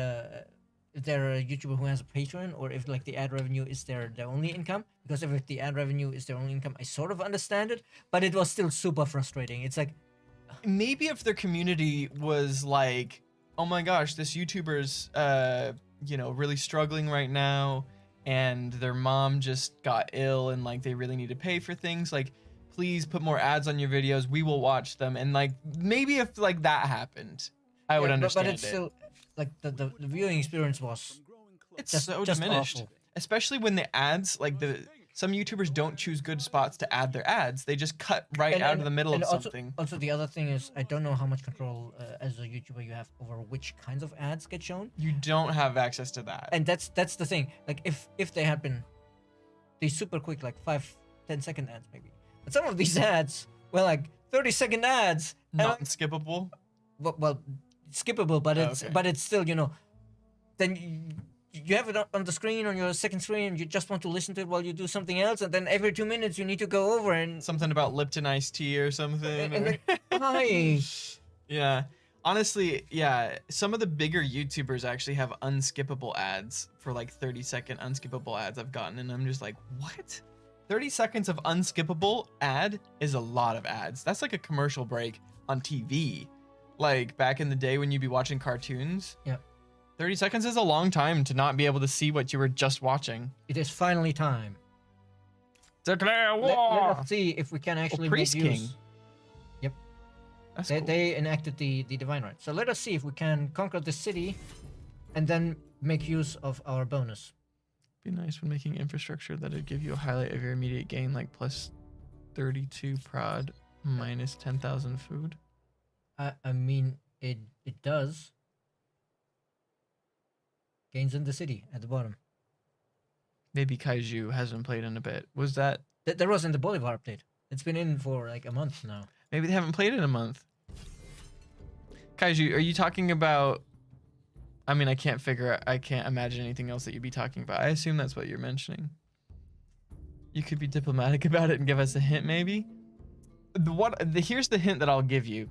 if they're a YouTuber who has a Patreon, or if like the ad revenue is their only income. Because if the ad revenue is their only income, I sort of understand it, but it was still super frustrating. It's like, Maybe if their community was like, oh my gosh, this YouTuber's really struggling right now, and their mom just got ill, and like they really need to pay for things, like please put more ads on your videos, we will watch them. And like maybe if like that happened, I would yeah, understand but it's it. still like the viewing experience was It's just- so just diminished, awful. especially when the ads, like some YouTubers don't choose good spots to add their ads. They just cut right out of the middle of also, something. Also, the other thing is, I don't know how much control as a YouTuber you have over which kinds of ads get shown, You don't have access to that. and that's the thing. Like if they had been these super quick, like 5-10 second ads maybe, but some of these ads were like 30-second ads, and Not skippable. well, skippable, but Oh, it's okay. but it's still then you have it on the screen, on your second screen, and you just want to listen to it while you do something else, and then every 2 minutes you need to go over and Something about Lipton iced tea or something. and or- then, hi. Yeah. Honestly, yeah, some of the bigger YouTubers actually have unskippable ads for like 30-second unskippable ads I've gotten, and I'm just like, what? 30 seconds of unskippable ad is a lot of ads. That's like a commercial break on TV. Like back in the day when you'd be watching cartoons. Yep. 30 seconds is a long time to not be able to see what you were just watching. It is finally time. Declare Let war! us see if we can actually make Priest use. King. That's They, cool. they enacted the divine right. So let us see if we can conquer the city, and then make use of our bonus. Be nice when making infrastructure that it'd give you a highlight of your immediate gain, like plus 32 prod, minus 10,000 food. I mean, it does. Gains in the city at the bottom. Maybe Kaiju hasn't played in a bit. Was that? There was in the Bolivar update. It's been in for like a month now. Maybe they haven't played in a month. Kaiju, are you talking about? I mean, I can't imagine anything else that you'd be talking about. I assume that's what you're mentioning. You could be diplomatic about it and give us a hint, maybe. Here's the hint that I'll give you.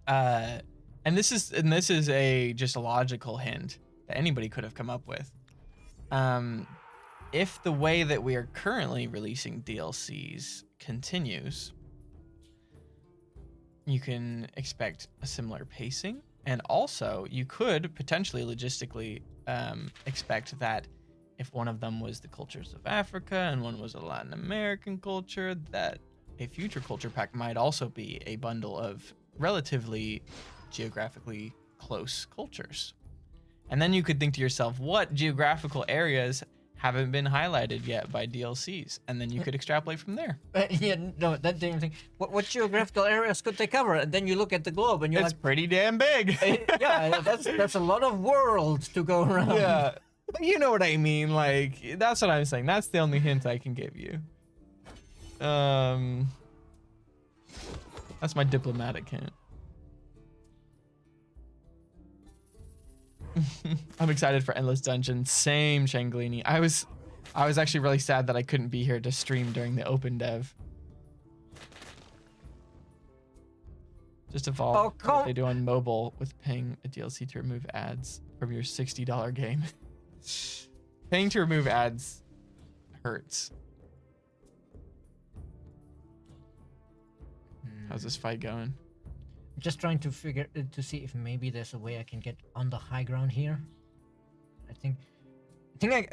And this is just a logical hint that anybody could have come up with. If the way that we are currently releasing DLCs continues, you can expect a similar pacing, and also you could potentially logistically expect that if one of them was the cultures of Africa and one was a Latin American culture, that a future culture pack might also be a bundle of relatively geographically close cultures. And then you could think to yourself, what geographical areas haven't been highlighted yet by DLCs? And then you could extrapolate from there. Yeah, no, that didn't think. What geographical areas could they cover? And then you look at the globe and you're It's pretty damn big. yeah, that's a lot of world to go around. Yeah. But you know what I mean? Like, that's what I'm saying. That's the only hint I can give you. That's my diplomatic hint. I'm excited for Endless Dungeon. Same, Changlini. I was actually really sad that I couldn't be here to stream during the open dev. Just evolve what they do on mobile with paying a DLC to remove ads from your $60 game. Paying to remove ads hurts. How's this fight going? Just trying to figure to see if maybe there's a way I can get on the high ground here. I think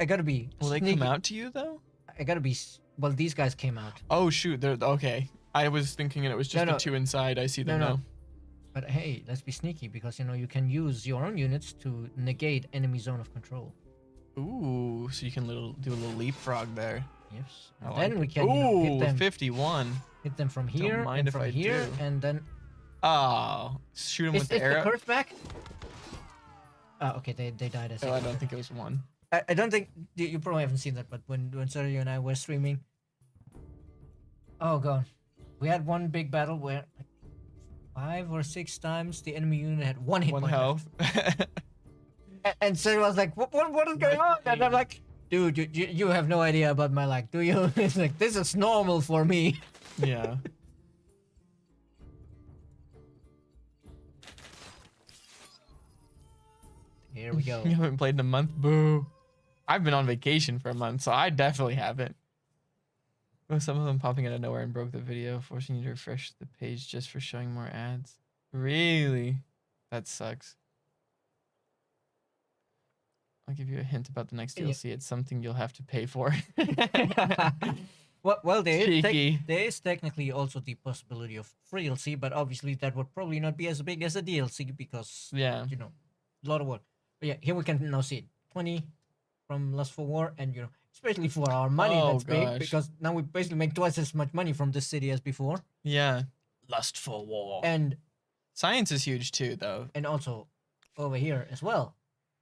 I gotta be. Will they sneaky. come out to you though? I gotta be. Well, these guys came out. Oh shoot, they're okay. I was thinking it was just the two inside. I see them now. But hey, let's be sneaky because you can use your own units to negate enemy zone of control. Ooh, so you can do a little leapfrog there. Yes. I And like then it. we can hit them. 51. Hit them from here mind and if from I here, do. and then. Oh, shoot him Is with the the arrow. curse back? Oh, okay, they died. Oh, I don't think it was one. I don't think you probably haven't seen that, but when Sergio and I were streaming, oh god, we had one big battle where like 5 or 6 times the enemy unit had one hit One point health. left. And Sergio was like, "What is going on?" And I'm like, "Dude, you have no idea about my luck, do you?" It's like this is normal for me. Yeah. Here we go. You haven't played in a month? Boo. I've been on vacation for a month, so I definitely haven't. With some of them popping out of nowhere and broke the video, forcing you to refresh the page just for showing more ads. Really? That sucks. I'll give you a hint about the next DLC. It's something you'll have to pay for. Well, Cheeky. there is technically also the possibility of free DLC, but obviously that would probably not be as big as a DLC because Yeah. a lot of work. But yeah, here we can now see it. 20 from Lust for War, and especially for our money, Oh, that's big gosh. because now we basically make twice as much money from this city as before. Yeah. Lust for War. And Science is huge too, though. also over here as well.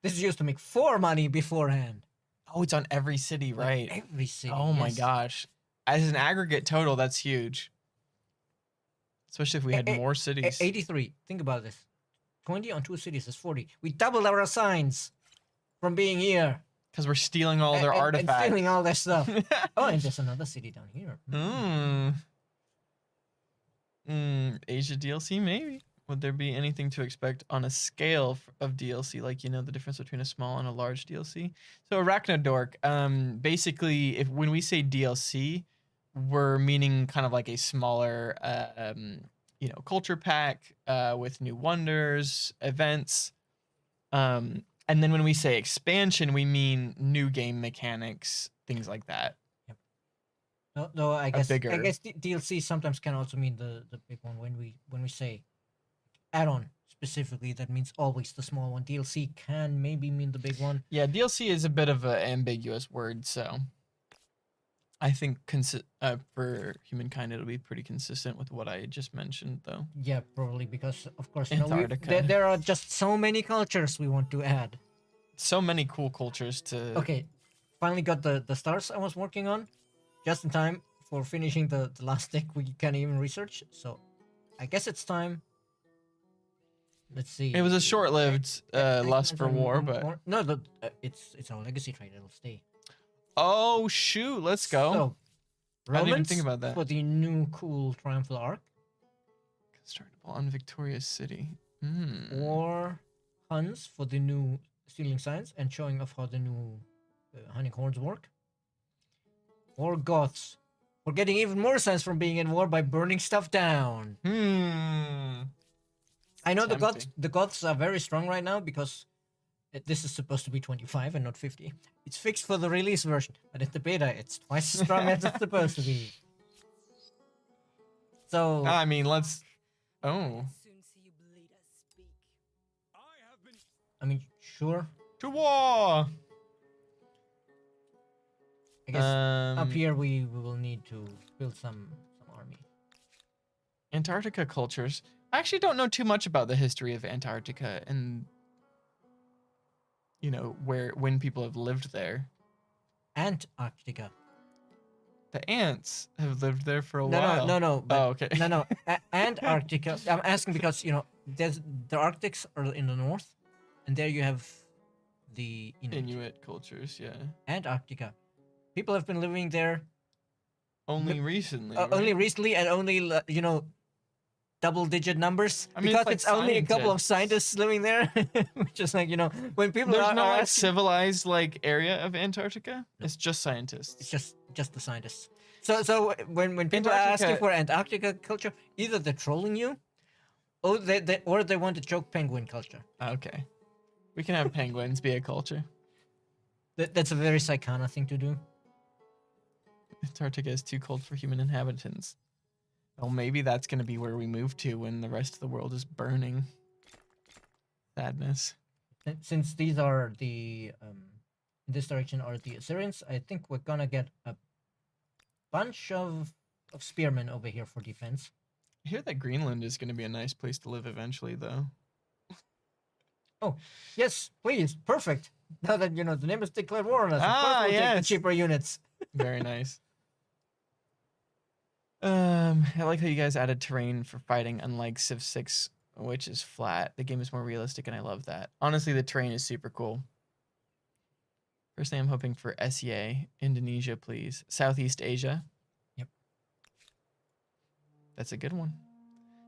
This is used to make 4 money beforehand. Oh, it's on every city, Like, right? every city. Oh my yes. gosh. As an aggregate total, that's huge. Especially if we had more cities. 83. Think about this. 20 on 2 cities is 40. We doubled our assigns from being here. Because we're stealing all their and artifacts. stealing all their stuff. Oh, and there's another city down here. Asia DLC, maybe. Would there be anything to expect on a scale of DLC, like the difference between a small and a large DLC? So Arachnodork, basically, when we say DLC, we're meaning kind of like a smaller, culture pack with new wonders, events. And then when we say expansion, we mean new game mechanics, things like that. No, I guess bigger. DLC sometimes can also mean the big one when we say add-on specifically. That means always the small one. DLC can maybe mean the big one. Yeah, DLC is a bit of an ambiguous word, so I think for Humankind it'll be pretty consistent with what I just mentioned, though. Yeah, probably because of course Antarctica. there are just so many cultures we want to add. So many cool cultures to. Okay, finally got the stars I was working on, just in time for finishing the last deck we can't even research. So, I guess it's time. Let's see. It was a short-lived lust for war, but no, it's our legacy trait. It'll stay. oh shoot, let's go. So, I didn't even Romans think about that. for the new cool triumphal arc, Constructible on Victorious City. or Huns for the new stealing signs and showing off how the new hunting horns work, or Goths for getting even more signs from being in war by burning stuff down. I know Tempting. the Goths are very strong right now because this is supposed to be 25 and not 50. It's fixed for the release version, but in the beta, it's twice as strong as it's supposed to be. So, I mean, let's. Oh, Soon see you bleed us speak. I mean, sure. To war. I guess up here we will need to build some army. Antarctica cultures. I actually don't know too much about the history of Antarctica and when people have lived there. Antarctica. The ants have lived there for a No, while. no. But Oh, okay. No. Antarctica. I'm asking because there's the Arctics are in the north, and there you have the Inuit cultures, yeah. Antarctica. People have been living there Only recently. only right? recently, and only double-digit numbers. I mean, because it's it's like only a couple of scientists. scientists living there, which is like when people There's are no like asking, civilized like area of Antarctica. It's just scientists. it's just the scientists. So when people are asking Antarctica- for Antarctica culture, either they're trolling you, or they want to joke penguin culture. Okay. We can have penguins be a culture. That's a very Psychana thing to do. Antarctica is too cold for human inhabitants. Well, maybe that's going to be where we move to when the rest of the world is burning. Sadness. Since these are the in this direction are the Assyrians, I think we're gonna get a bunch of spearmen over here for defense. I hear that Greenland is going to be a nice place to live eventually, though. Oh, yes, please, perfect. Now that the name has declared war on us, of course Ah, we'll take the yes. cheaper units. Very nice. I like how you guys added terrain for fighting, unlike Civ 6, which is flat. The game is more realistic, and I love that. Honestly, the terrain is super cool. Personally, I'm hoping for SEA, Indonesia, please. Southeast Asia. Yep. That's a good one.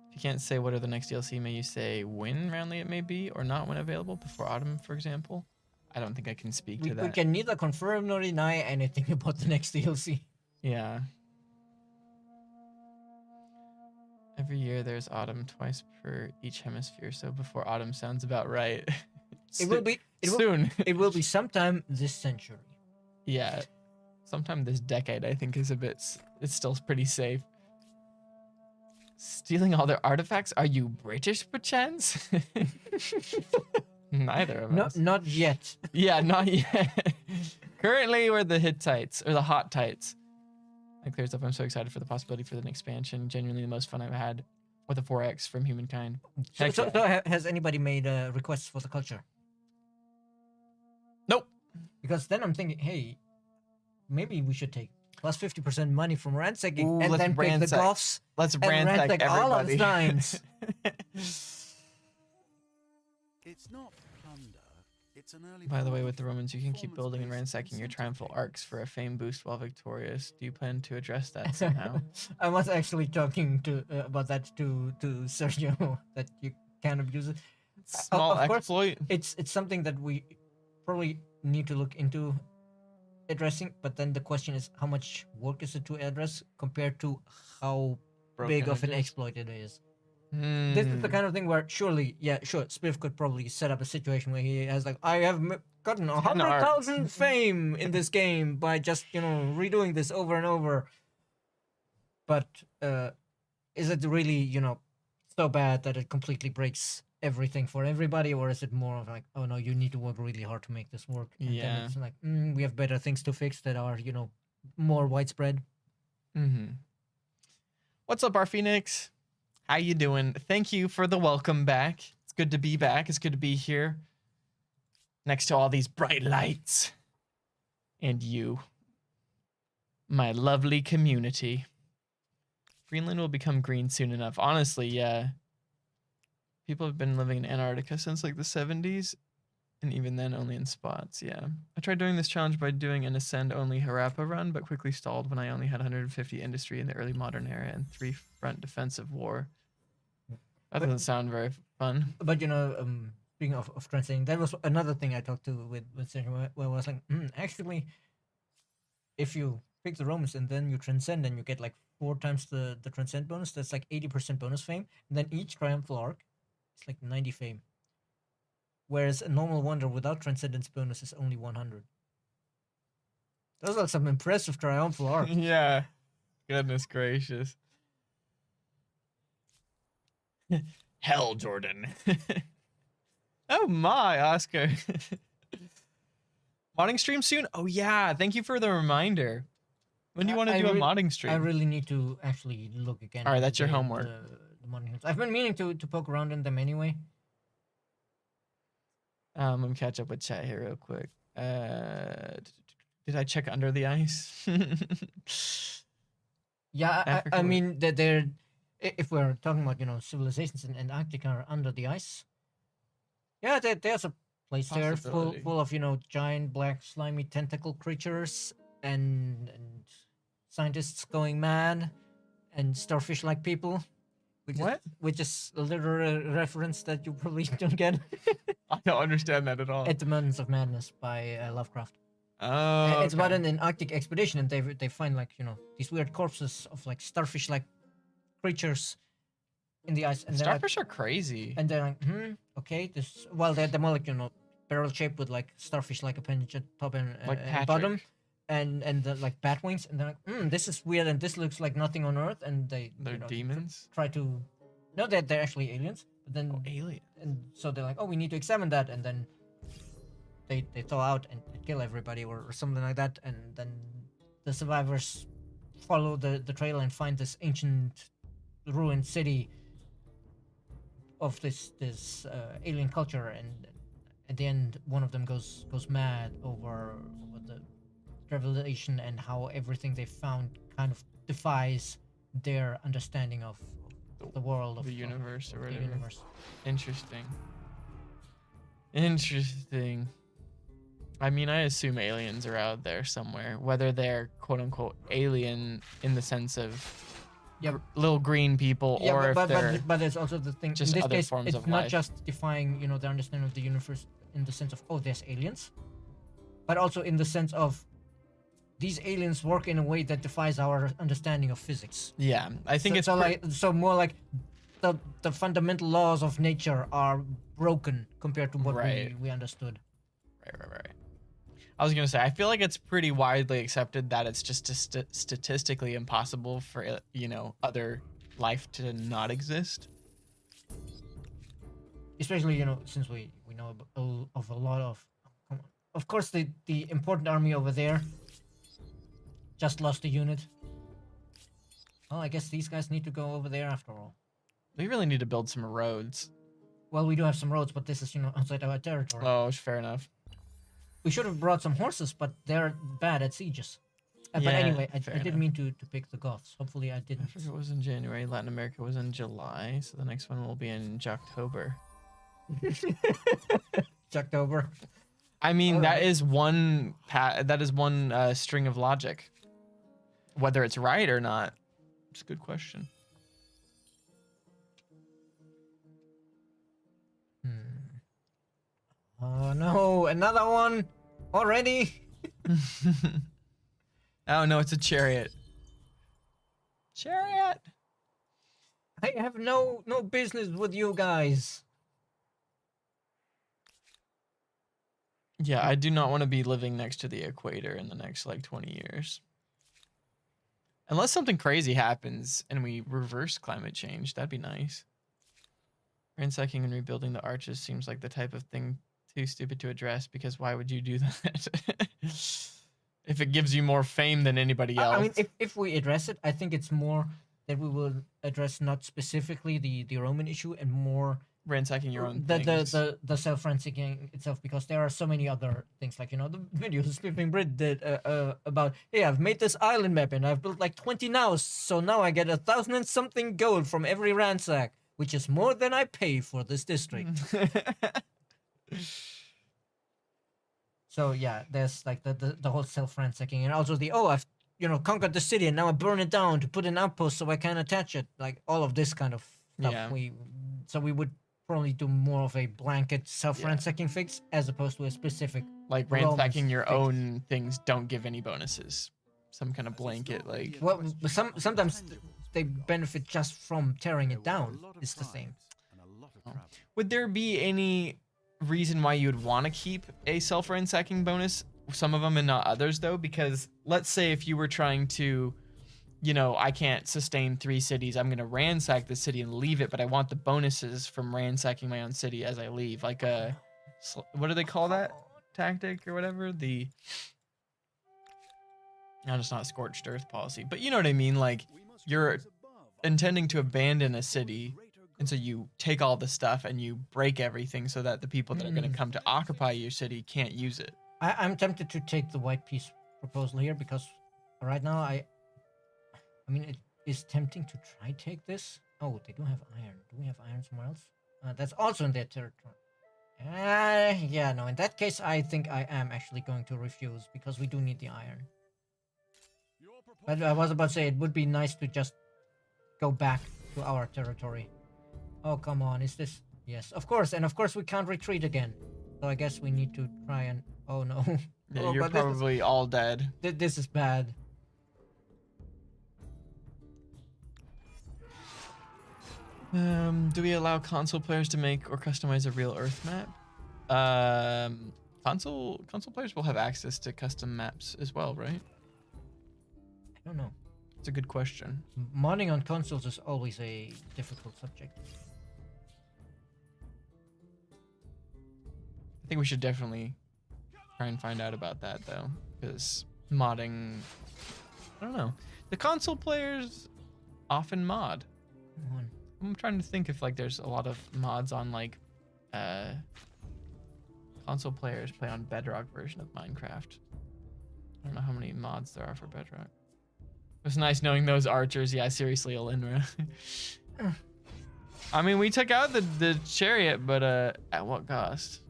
If you can't say what are the next DLC, may you say when roundly it may be, or not when available, before autumn, for example? I don't think I can speak to that. We can neither confirm nor deny anything about the next DLC. Yeah. Every year there's autumn twice per each hemisphere, so before autumn sounds about right. It will be soon. It will be sometime this century. Yeah. Sometime this decade, I think, is it's still pretty safe. Stealing all their artifacts? Are you British, perchance? Neither of us. Not yet. Yeah, not yet. Currently, we're the Hittites, or the Hot Tights. That clears up. I'm so excited for the possibility for the expansion. Genuinely the most fun I've had with a 4X from Humankind. So, Heck yeah. so has anybody made requests for the culture? Nope. Because then I'm thinking, hey, maybe we should take plus 50% money from ransacking Ooh, and let's then pick the ransack. Goths Let's and ransack ransack all of the everybody. signs. It's not plunder. It's an early. By the way, form with of the Romans, you can keep building and performance-based ransacking your incentive triumphal gain. arcs for a fame boost while victorious. Do you plan to address that somehow? I was actually talking about that to Sergio that you can abuse it. Small of course, exploit. It's something that we probably need to look into addressing, but then the question is how much work is it to address compared to how big Broken of an it is. exploit it is. This is the kind of thing where surely, Spiff could probably set up a situation where he has like, I have gotten 100,000 fame in this game by just redoing this over and over. But is it really so bad that it completely breaks everything for everybody, or is it more of like, oh no, you need to work really hard to make this work? And Yeah. then it's like, we have better things to fix that are more widespread. What's up, our Phoenix? How you doing? Thank you for the welcome back. It's good to be back. It's good to be here next to all these bright lights. And you, my lovely community. Greenland will become green soon enough. Honestly, yeah. People have been living in Antarctica since like the 70s. And even then, only in spots, yeah. I tried doing this challenge by doing an ascend-only Harappa run, but quickly stalled when I only had 150 industry in the early modern era and 3 front defensive war. That doesn't sound very fun. But speaking of translating, that was another thing I talked to with Sergio, where I was like, actually, if you pick the Romans and then you transcend and you get like 4 times the transcend bonus, that's like 80% bonus fame. And then each triumphal arc is like 90 fame. Whereas a normal wonder without transcendence bonus is only 100. Those are some impressive triumphal arcs. Yeah. Goodness gracious. Hell, Jordan. Oh my, Oscar. Modding stream soon? Oh yeah, thank you for the reminder. When do you want to do a modding stream? I really need to actually look again. All right, into that's your homework. The modding tools. I've been meaning to poke around in them anyway. Let me catch up with chat here real quick. Did I check under the ice? Yeah, Africa I would- mean that they're if we're talking about civilizations in Antarctica are under the ice. Yeah, there's a place there Possibility. full of giant black slimy tentacle creatures and scientists going mad and starfish like people. What? Which is a literal reference that you probably don't get. I don't understand that at all. At the Mountains of Madness by Lovecraft. Oh, It's about okay. an Arctic expedition, and they find like these weird corpses of like starfish like creatures in the ice, and Starfish are crazy. they're like, okay, this they're more like barrel shaped with like starfish like appendage at top and, Like and bottom, Patrick. and the, like bat wings, and they're like, this is weird, and this looks like nothing on Earth, and they They're demons. try to, no, they're actually aliens, but then Oh, alien. and so they're like, oh, we need to examine that, and then they thaw out and kill everybody or something like that, and then the survivors follow the trail and find this ancient ruined city of this alien culture, and at the end one of them goes mad over the revelation and how everything they found kind of defies their understanding of the world, of The universe or the whatever. universe. Interesting. Interesting. I mean, I assume aliens are out there somewhere, whether they're quote unquote alien in the sense of Yeah, little green people, or but, if they're but there's also the thing. just in this other case, forms it's of not life. just defying, their understanding of the universe in the sense of there's aliens, but also in the sense of these aliens work in a way that defies our understanding of physics. yeah, I think it's so more like the fundamental laws of nature are broken compared to what Right. we understood. right. I was gonna say, I feel like it's pretty widely accepted that it's just statistically impossible for other life to not exist. Especially since we know of a lot of course the important army over there just lost a unit. Well, I guess these guys need to go over there after all. We really need to build some roads. Well, we do have some roads, but this is outside our territory. Oh, fair enough. We should have brought some horses, but they're bad at sieges. But Yeah, anyway, I fair didn't enough. mean to pick the Goths. Hopefully I I didn't. forget it was in January. Latin America was in July, so the next one will be in October. October. I mean, Alright. that is one string of logic. Whether it's right or not, it's a good question. Oh no, another one already? Oh no, it's a chariot. Chariot. I have no business with you guys. Yeah, I do not want to be living next to the equator in the next 20 years. Unless something crazy happens and we reverse climate change, that'd be nice. Ransacking and rebuilding the arches seems like the type of thing too stupid to address, because why would you do that? If it gives you more fame than anybody else. I mean, if we address it, I think it's more that we will address not specifically the Roman issue and more ransacking your own the things. the self-ransacking itself, because there are so many other things, like the video Sleeping Brit did about, hey, I've made this island map and I've built like 20 now, so now I get 1,000 and something gold from every ransack, which is more than I pay for this district. So yeah, there's like the whole self-ransacking, and also I've conquered the city and now I burn it down to put an outpost so I can attach it, like all of this kind of stuff. Yeah. We would probably do more of a blanket self-ransacking fix as opposed to a specific. Like Romans ransacking your fix. own things don't give any bonuses. Some kind of blanket, like. Well, sometimes they benefit just from tearing it down. It's the same. Would there be any reason why you'd want to keep a self-ransacking bonus, some of them and not others, though? Because let's say if you were trying to you know, I can't sustain 3 cities. I'm gonna ransack the city and leave it, but I want the bonuses from ransacking my own city as I leave. Like a, what do they call that tactic or whatever? The, no, it's not scorched earth policy, but you know what I mean. Like you're intending to abandon a city, and so you take all the stuff and you break everything so that the people that are gonna come to occupy your city can't use it. I'm tempted to take the white peace proposal here because right now I mean it is tempting to try take this. Oh, they do have iron. Do we have iron somewhere else? That's also in their territory. Yeah, no. In that case, I think I am actually going to refuse because we do need the iron. But I was about to say it would be nice to just go back to our territory. Oh, come on. Is this... Yes, of course. And of course we can't retreat again. So I guess we need to try and... Oh, no. Yeah, Oh, you're but probably all dead. this is bad. Do we allow console players to make or customize a real Earth map? Console players will have access to custom maps as well, right? I don't know. It's a good question. Modding on consoles is always a difficult subject. I think we should definitely try and find out about that though, because modding, I don't know. The console players often mod. Come on. I'm trying to think if like there's a lot of mods on like console players play on Bedrock version of Minecraft. I don't know how many mods there are for Bedrock. It was nice knowing those archers. Yeah, seriously, Alindra. I mean, we took out the chariot, but at what cost?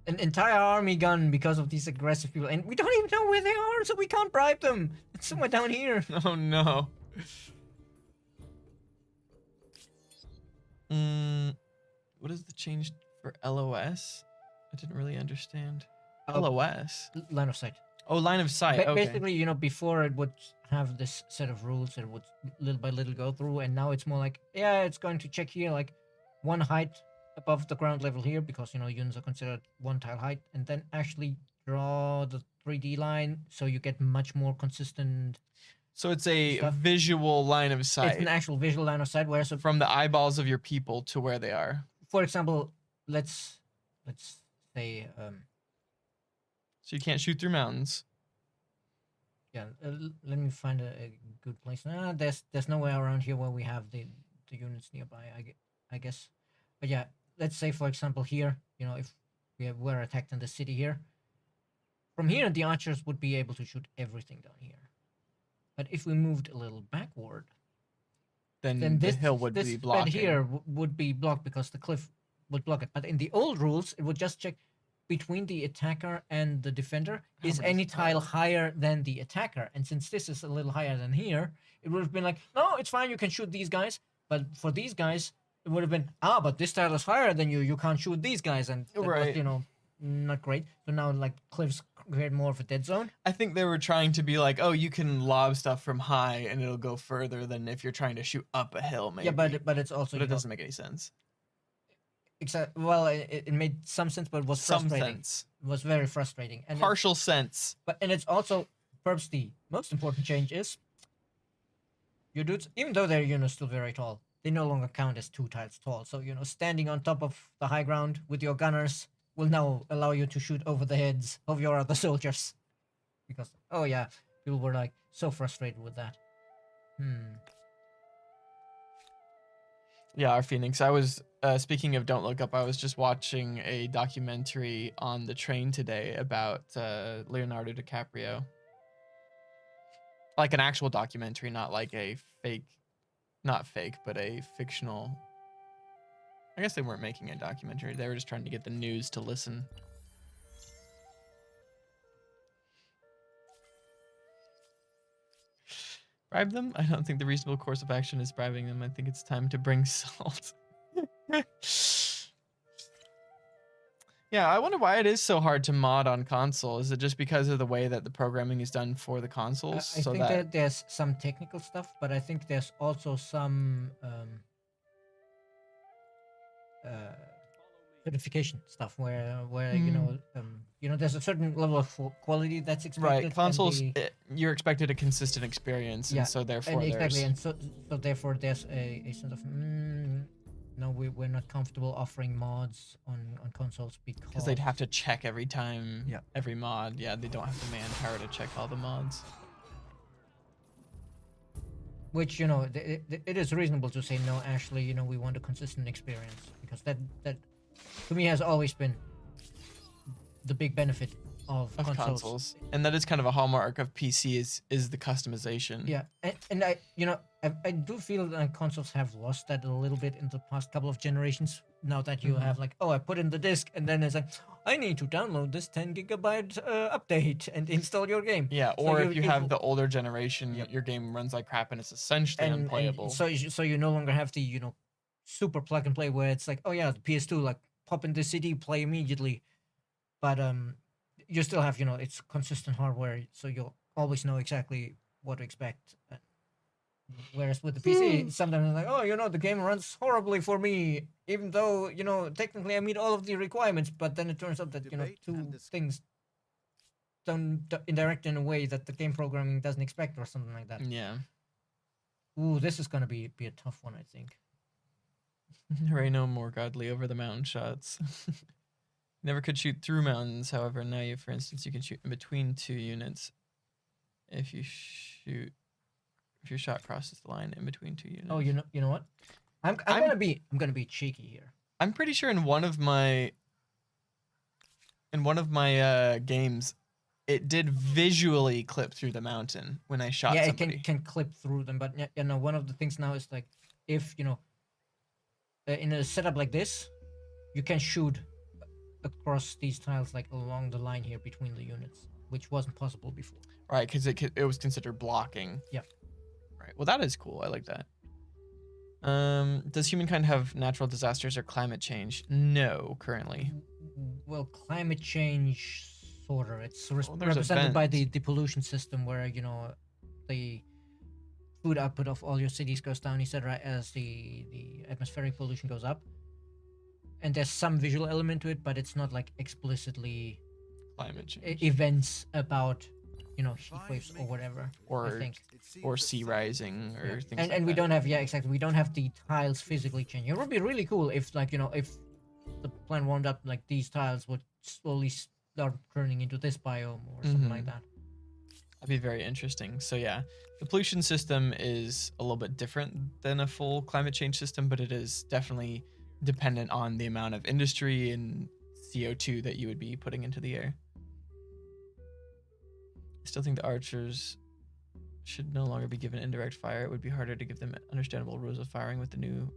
An entire army gone because of these aggressive people, and we don't even know where they are, so we can't bribe them. It's somewhere down here. Oh no. What is the change for LOS? I didn't really understand. LOS? Line of sight. Oh, line of sight. Okay. Basically, you know, before it would have this set of rules that it would little by little go through, and now it's more like, yeah, it's going to check here, like, one height above the ground level here, because, you know, units are considered one tile height, and then actually draw the 3D line so you get much more consistent. So it's a stuff. visual line of sight. It's an actual visual line of sight, whereas from the eyeballs of your people to where they are. for example, let's say So you can't shoot through mountains. yeah, let me find a good place. There's nowhere around here where we have the units nearby. I guess, but yeah, let's say for example here, you know, if we're attacked in the city here, from here the archers would be able to shoot everything down here. But if we moved a little backward, then then the this hill would this be bed blocking. here would be blocked because the cliff would block it. But in the old rules, it would just check between the attacker and the defender, is many any tile higher than the attacker? And since this is a little higher than here, it would have been like, no, it's fine, you can shoot these guys. But for these guys, it would have been, but this tile is higher than you, you can't shoot these guys. And that Right. was, you know, not great. So now, like, cliffs create more of a dead zone. I think they were trying to be like, oh, you can lob stuff from high and it'll go further than if you're trying to shoot up a hill, maybe. Yeah, but it's also, But you it know, doesn't make any sense. well, it made some sense, but it was Some frustrating. sense. It was very frustrating. And Partial sense. and it's also perhaps the most important change is your dudes, even though they're, you know, still very tall, they no longer count as 2 tiles tall. So, you know, standing on top of the high ground with your gunners will now allow you to shoot over the heads of your other soldiers. Because, oh yeah, people were like so frustrated with that. Yeah, our Phoenix. I was, speaking of Don't Look Up, I was just watching a documentary on the train today about Leonardo DiCaprio. Like an actual documentary, not like a fake, not fake, but a fictional. I guess they weren't making a documentary. They were just trying to get the news to listen. Bribe them? I don't think the reasonable course of action is bribing them. I think it's time to bring salt. Yeah, I wonder why it is so hard to mod on console. Is it just because of the way that the programming is done for the consoles? I think that there's some technical stuff, but I think there's also some certification stuff where there's a certain level of quality that's expected. Right, and consoles, they- you're expected a consistent experience, and Yeah, so therefore and exactly, there's and so therefore there's a sense of no, we're not comfortable offering mods on consoles because they'd have to check every time, Yeah. every mod. Yeah, they don't have the manpower to check all the mods. which it is reasonable to say no. Actually, we want a consistent experience because that to me has always been the big benefit of Consoles, and that is kind of a hallmark of PC is the customization. Yeah, and I do feel that consoles have lost that a little bit in the past couple of generations. Now that you have like, oh, I put in the disc, and then it's like, I need to download this 10 gigabyte update and install your game. Yeah, So or if you have the older generation, Yep. your game runs like crap and it's essentially and unplayable. so you no longer have the super plug and play where it's like, oh yeah, the PS2, like pop in the CD, play immediately, but you still have it's consistent hardware, so you'll always know exactly what to expect. Whereas with the PC, sometimes it's like, oh, the game runs horribly for me, even though technically I meet all of the requirements, but then it turns out that Debate two and dis- things don't interact in a way that the game programming doesn't expect, or something like that. Yeah. Ooh, this is gonna be a tough one, I think. There ain't no more godly over the mountain shots. Never could shoot through mountains, however, now for instance, you can shoot in between two units. If your shot crosses the line in between two units. Oh, you know what? I'm gonna be cheeky here. I'm pretty sure in one of my games, it did visually clip through the mountain when I shot Yeah, somebody. it can clip through them, but one of the things now is like, if in a setup like this, you can shoot across these tiles like along the line here between the units, which wasn't possible before. Right, because it was considered blocking. Yep. Right. Well, that is cool. I like that. Does humankind have natural disasters or climate change? No, currently. Well, climate change, sort of. It's there's represented by events. the pollution system, where the food output of all your cities goes down, etc., as the atmospheric pollution goes up. And there's some visual element to it, but it's not like explicitly Climate change. events about heat waves or whatever. I Or think. or sea rising or things like And we that. don't have exactly, we don't have the tiles physically changing. It would be really cool if if the planet warmed up, like these tiles would slowly start turning into this biome or something like that. That'd be very interesting. So yeah, the pollution system is a little bit different than a full climate change system, but it is definitely dependent on the amount of industry and CO2 that you would be putting into the air. I still think the archers should no longer be given indirect fire. It would be harder to give them understandable rules of firing with the new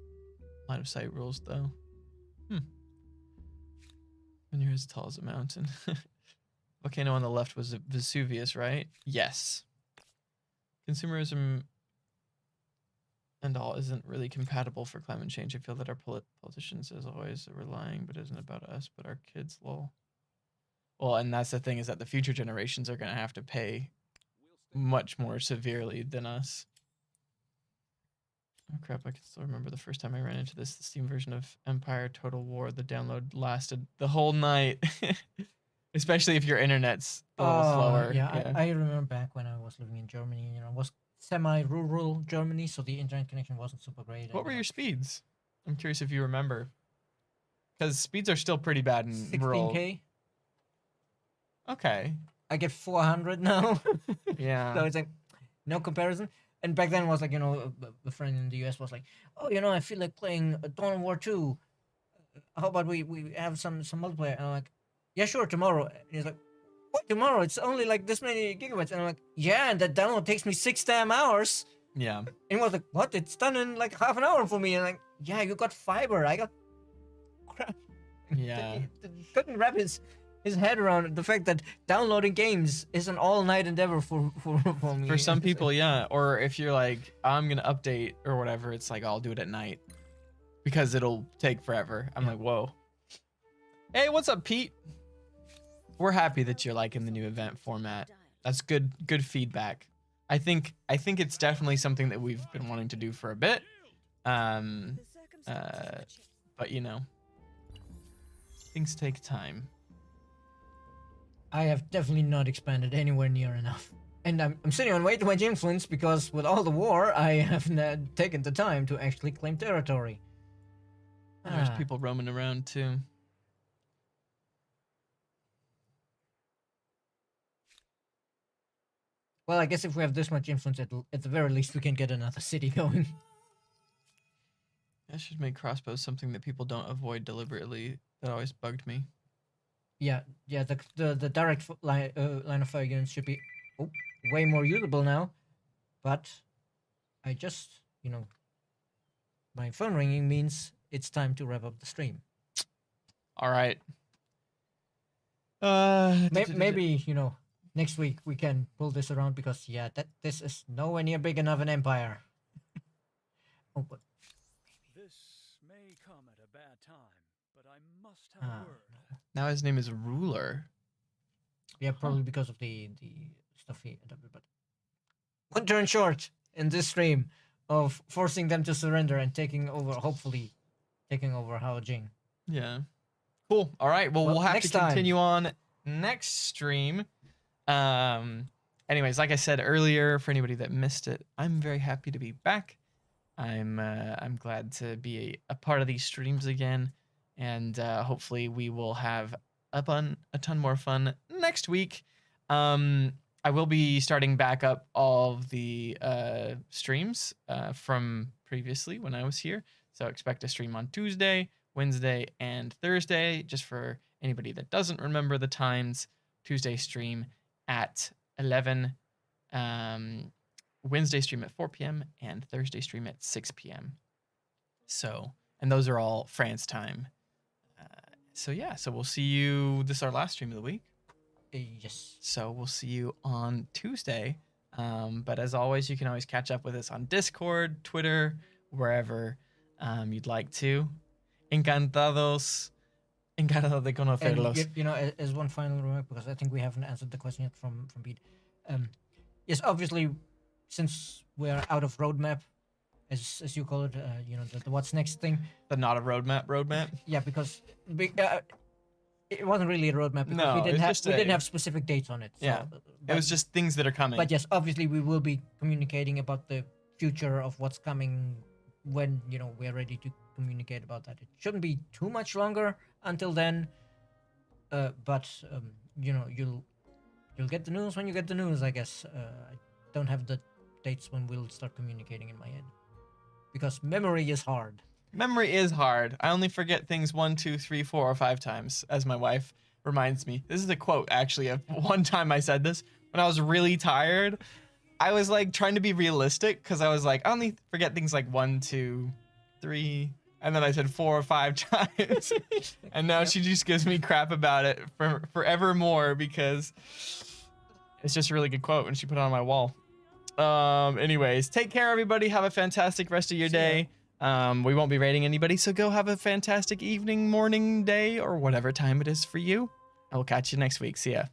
line of sight rules, though. When you're as tall as a mountain. Volcano on the left was Vesuvius, right? Yes. Consumerism and all isn't really compatible for climate change. I feel that our politicians, as always, are lying, but it isn't about us, but our kids, lol. Well, and that's the thing, is that the future generations are going to have to pay much more severely than us. Oh crap, I can still remember the first time I ran into this. The Steam version of Empire Total War, the download lasted the whole night. Especially if your internet's a little slower. Yeah. I remember back when I was living in Germany, it was semi-rural Germany, so the internet connection wasn't super great. What were your speeds? I'm curious if you remember. Because speeds are still pretty bad in rural. 16K? Okay. I get 400 now. Yeah. So it's like, no comparison. And back then it was like, a friend in the US was like, oh, I feel like playing Dawn of War 2. How about we have some multiplayer? And I'm like, yeah, sure, tomorrow. And he's like, what, tomorrow? It's only like this many gigabytes. And I'm like, yeah, and that download takes me 6 damn hours. Yeah. And he was like, what? It's done in like half an hour for me. And I'm like, yeah, you got fiber. I got crap. Yeah. He couldn't wrap his head around the fact that downloading games is an all-night endeavor for me. For some people, yeah. Or if you're like, I'm going to update or whatever, it's like, I'll do it at night. Because it'll take forever. I'm like, whoa. Hey, what's up, Pete? We're happy that you're liking the new event format. That's good feedback. I think it's definitely something that we've been wanting to do for a bit. But Things take time. I have definitely not expanded anywhere near enough. And I'm sitting on way too much influence because with all the war, I have not taken the time to actually claim territory. And there's people roaming around too. Well, I guess if we have this much influence, at the very least we can get another city going. I should make crossbows something that people don't avoid deliberately. That always bugged me. Yeah, the direct line of fire units should be way more usable now. But I just, my phone ringing means it's time to wrap up the stream. All right. Maybe next week we can pull this around because this is nowhere near big enough an empire. But This may come at a bad time, but I must have a word. Now his name is Ruler. yeah, probably because of the stuff he adopted. But one turn short in this stream of forcing them to surrender and hopefully taking over Hao Jing. Yeah. Cool. All right. Well, we'll have to next time. continue on next stream. Anyways, like I said earlier, for anybody that missed it, I'm very happy to be back. I'm glad to be a part of these streams again, and hopefully we will have a ton more fun next week. I will be starting back up all of the streams from previously when I was here, so expect a stream on Tuesday, Wednesday, and Thursday. Just for anybody that doesn't remember the times, Tuesday stream at 11. Wednesday stream at 4 p.m. and Thursday stream at 6 p.m. So, and those are all France time. So we'll see you. This is our last stream of the week. Yes. So we'll see you on Tuesday. But as always, you can always catch up with us on Discord, Twitter, wherever you'd like to. Encantado de conocerlos. And, as one final remark, because I think we haven't answered the question yet from Pete. Yes, obviously, since we're out of roadmap, as you call it, the what's next thing. The not a roadmap. Yeah, because it wasn't really a roadmap because No, we it's didn't just have specific dates on it. So, Yeah. It was just things that are coming. But yes, obviously we will be communicating about the future of what's coming when we're ready to communicate about that. It shouldn't be too much longer until then. But you'll get the news when you get the news, I guess. I don't have the dates when we'll start communicating in my head because memory is hard. Memory is hard. I only forget things 1, 2, 3, 4, or 5 times, as my wife reminds me. This is a quote, actually, of one time I said this when I was really tired. I was like trying to be realistic because I was like, I only forget things like 1, 2, 3, and then I said 4 or 5 times. And now she just gives me crap about it for forevermore because it's just a really good quote and she put it on my wall. Anyways, take care, everybody. Have a fantastic rest of your day. We won't be rating anybody, so go have a fantastic evening, morning, day, or whatever time it is for you. I will catch you next week. See ya.